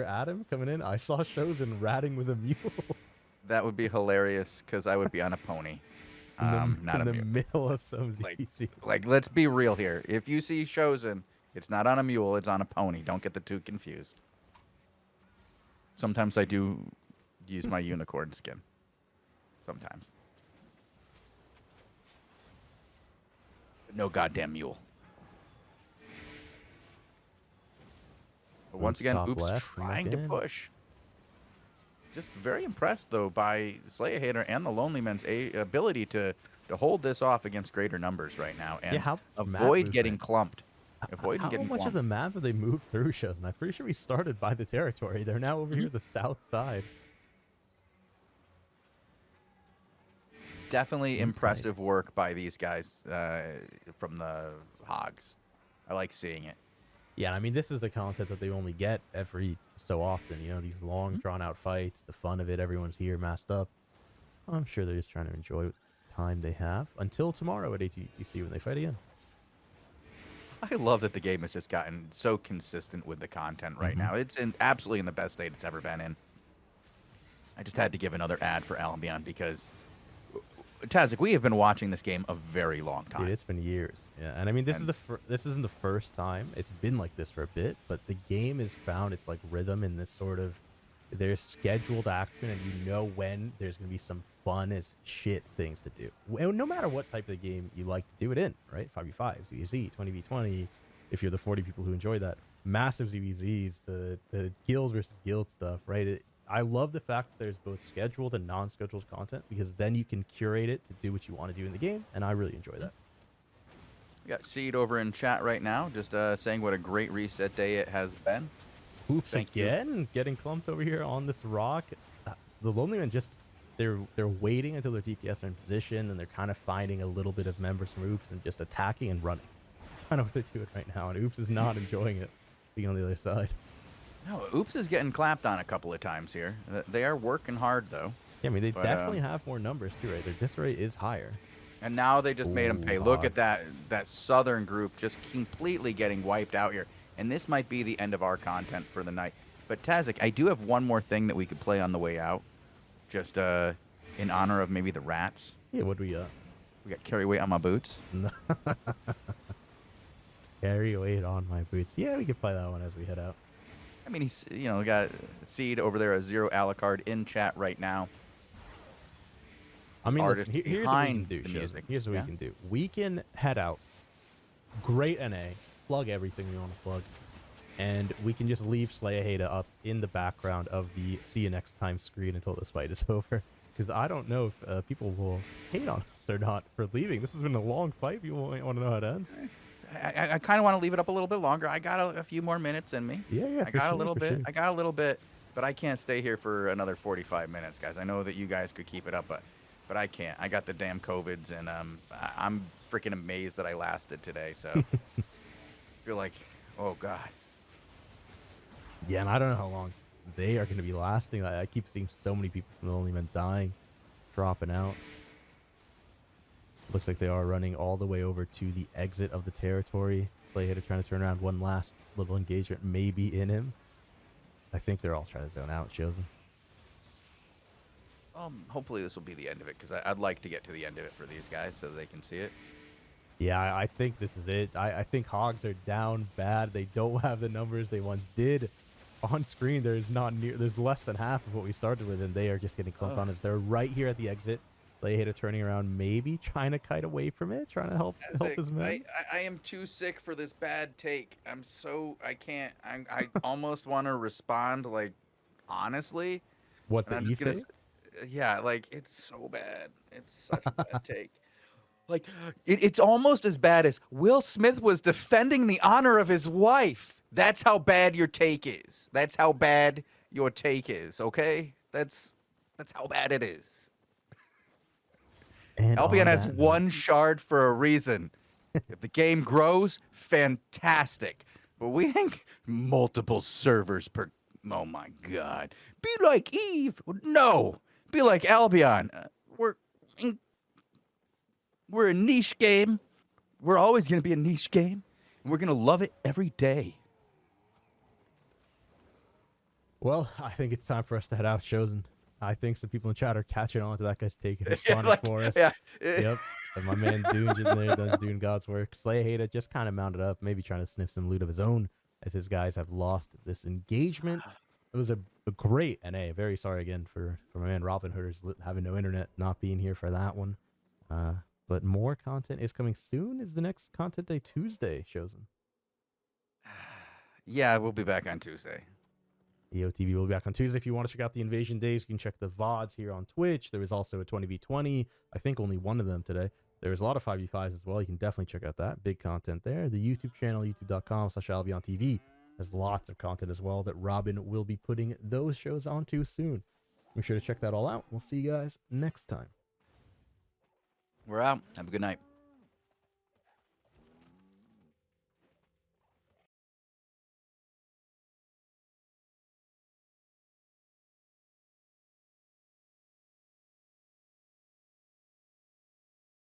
Adam coming in. I saw Shozen ratting with a mule. That would be hilarious because I would be on a pony. Not in a the mule. middle of some ZC. Like, let's be real here. If you see Shozen, it's not on a mule, it's on a pony. Don't get the two confused. Sometimes I do use my unicorn skin. Sometimes. But no goddamn mule. But once again, Oops trying to push. Just very impressed though by Slayer Hater and the Lonely Men's ability to hold this off against greater numbers right now Yeah, and how map avoid getting movement? clumped. Avoiding How getting much of clumped. the map have they moved through, Shozen? I'm pretty sure we started by the territory. They're now over Mhm. here the south side. Definitely Deep tight. impressive work by these guys from the Hogs. I like seeing it. Yeah, I mean, this is the content that they only get every so often. You know, these long, Mhm. drawn-out fights, the fun of it. Everyone's here, masked up. I'm sure they're just trying to enjoy what time they have until tomorrow at ATTC when they fight again. I love that the game has just gotten so consistent with the content right Mm-hmm. now. It's absolutely in the best state it's ever been in. I just had to give another ad for Albion because Tazzik, we have been watching this game a very long Dude, time. it's been years. Yeah, and I mean, this is And this isn't the first time it's been like this for a bit, but the game has found its like rhythm in this sort of there's scheduled action, and you know when there's gonna be some fun as shit things to do. No matter what type of game you like to do it in, right? 5v5, ZVZ, 20v20. If you're the 40 people who enjoy that, massive ZVZs, the guild versus guild stuff, right? I love the fact that there's both scheduled and non-scheduled content because then you can curate it to do what you want to do in the game, and I really enjoy that. we got Seed over in chat right now, just saying what a great reset day it has been. Oops, Thank you. again, getting clumped over here on this rock. The Lonely Men just they're waiting until their DPS are in position, and they're kind of finding a little bit of members from Oops and just attacking and running. I know what they're doing right now, and Oops is not enjoying it being on the other side. No, Oops is getting clapped on a couple of times here. They are working hard though. Yeah, I mean they But definitely have more numbers too, right? Their dis rate is higher. and now they just made him Ooh, pay. Look hog. at that southern group just completely getting wiped out here. And this might be the end of our content for the night. But Tazzik, I do have one more thing that we could play on the way out. Just in honor of maybe the rats. Yeah, what do we got? We got carry weight on my boots. Carry weight on my boots. Yeah, we can play that one as we head out. I mean, he's got Seed over there, a zero Alucard in chat right now. I mean, Artist listen, here's what we can behind do, the Shozen. music. Here's what Yeah? we can do. We can head out, great NA, plug everything we want to plug, and we can just leave Slayer Hater up in the background of the see you next time screen until this fight is over. Because I don't know if people will hate on us or not for leaving. This has been a long fight. People might want to know how it ends. I kind of want to leave it up a little bit longer. I got a few more minutes in me. Yeah, I for got sure, a little for bit. sure. I got a little bit, but I can't stay here for another 45 minutes, guys. I know that you guys could keep it up, but I can't. I got the damn COVIDs, and I'm freaking amazed that I lasted today. So I feel like, oh god. Yeah, and I don't know how long they are going to be lasting. I keep seeing so many people from the Lonely Men dying, dropping out. Looks like they are running all the way over to the exit of the territory. Slayer Hater trying to turn around. One last little engagement maybe in him. I think they're all trying to zone out, Shozen. Hopefully this will be the end of it because I'd like to get to the end of it for these guys so they can see it. Yeah, I think this is it. I think Hogs are down bad. They don't have the numbers they once did. On screen, there's less than half of what we started with, and they are just getting clumped on as they're right here at the exit. Slayer Hater turning around, maybe trying to kite away from it, trying to help his men. I am too sick for this bad take. I can't. I almost want to respond like honestly. What, And the I'm E just gonna, thing? yeah, like it's so bad. It's such a bad take. Like it's almost as bad as Will Smith was defending the honor of his wife. That's how bad your take is. That's how bad your take is. Okay, that's how bad it is. And Albion on has that note, one shard for a reason. If the game grows, fantastic. But we ain't multiple servers per. Oh my god! Be like Eve. No. Be like Albion. In, we're a niche game. We're always gonna be a niche game, and we're gonna love it every day. well, I think it's time for us to head out, Shozen. I think some people in chat are catching on to that guy's taking his Yeah, tonic like, for us. yeah. Yep. And my man Doon's in there, doing God's work. Slayer Hater just kind of mounted up, maybe trying to sniff some loot of his own, as his guys have lost this engagement. It was a great NA. Very sorry again for my man Robinhoodrs having no internet, not being here for that one. But more content is coming soon. Is the next content day Tuesday, Shozen? Yeah, we'll be back on Tuesday. AOTV will be back on Tuesday. If you want to check out the Invasion days, you can check the VODs here on Twitch. There was also a 20v20. I think only one of them today. There's a lot of 5v5s as well. You can definitely check out that. Big content there. The YouTube channel, youtube.com/AlbionTV, has lots of content as well that Robin will be putting those shows onto soon. Make sure to check that all out. We'll see you guys next time. We're out. Have a good night.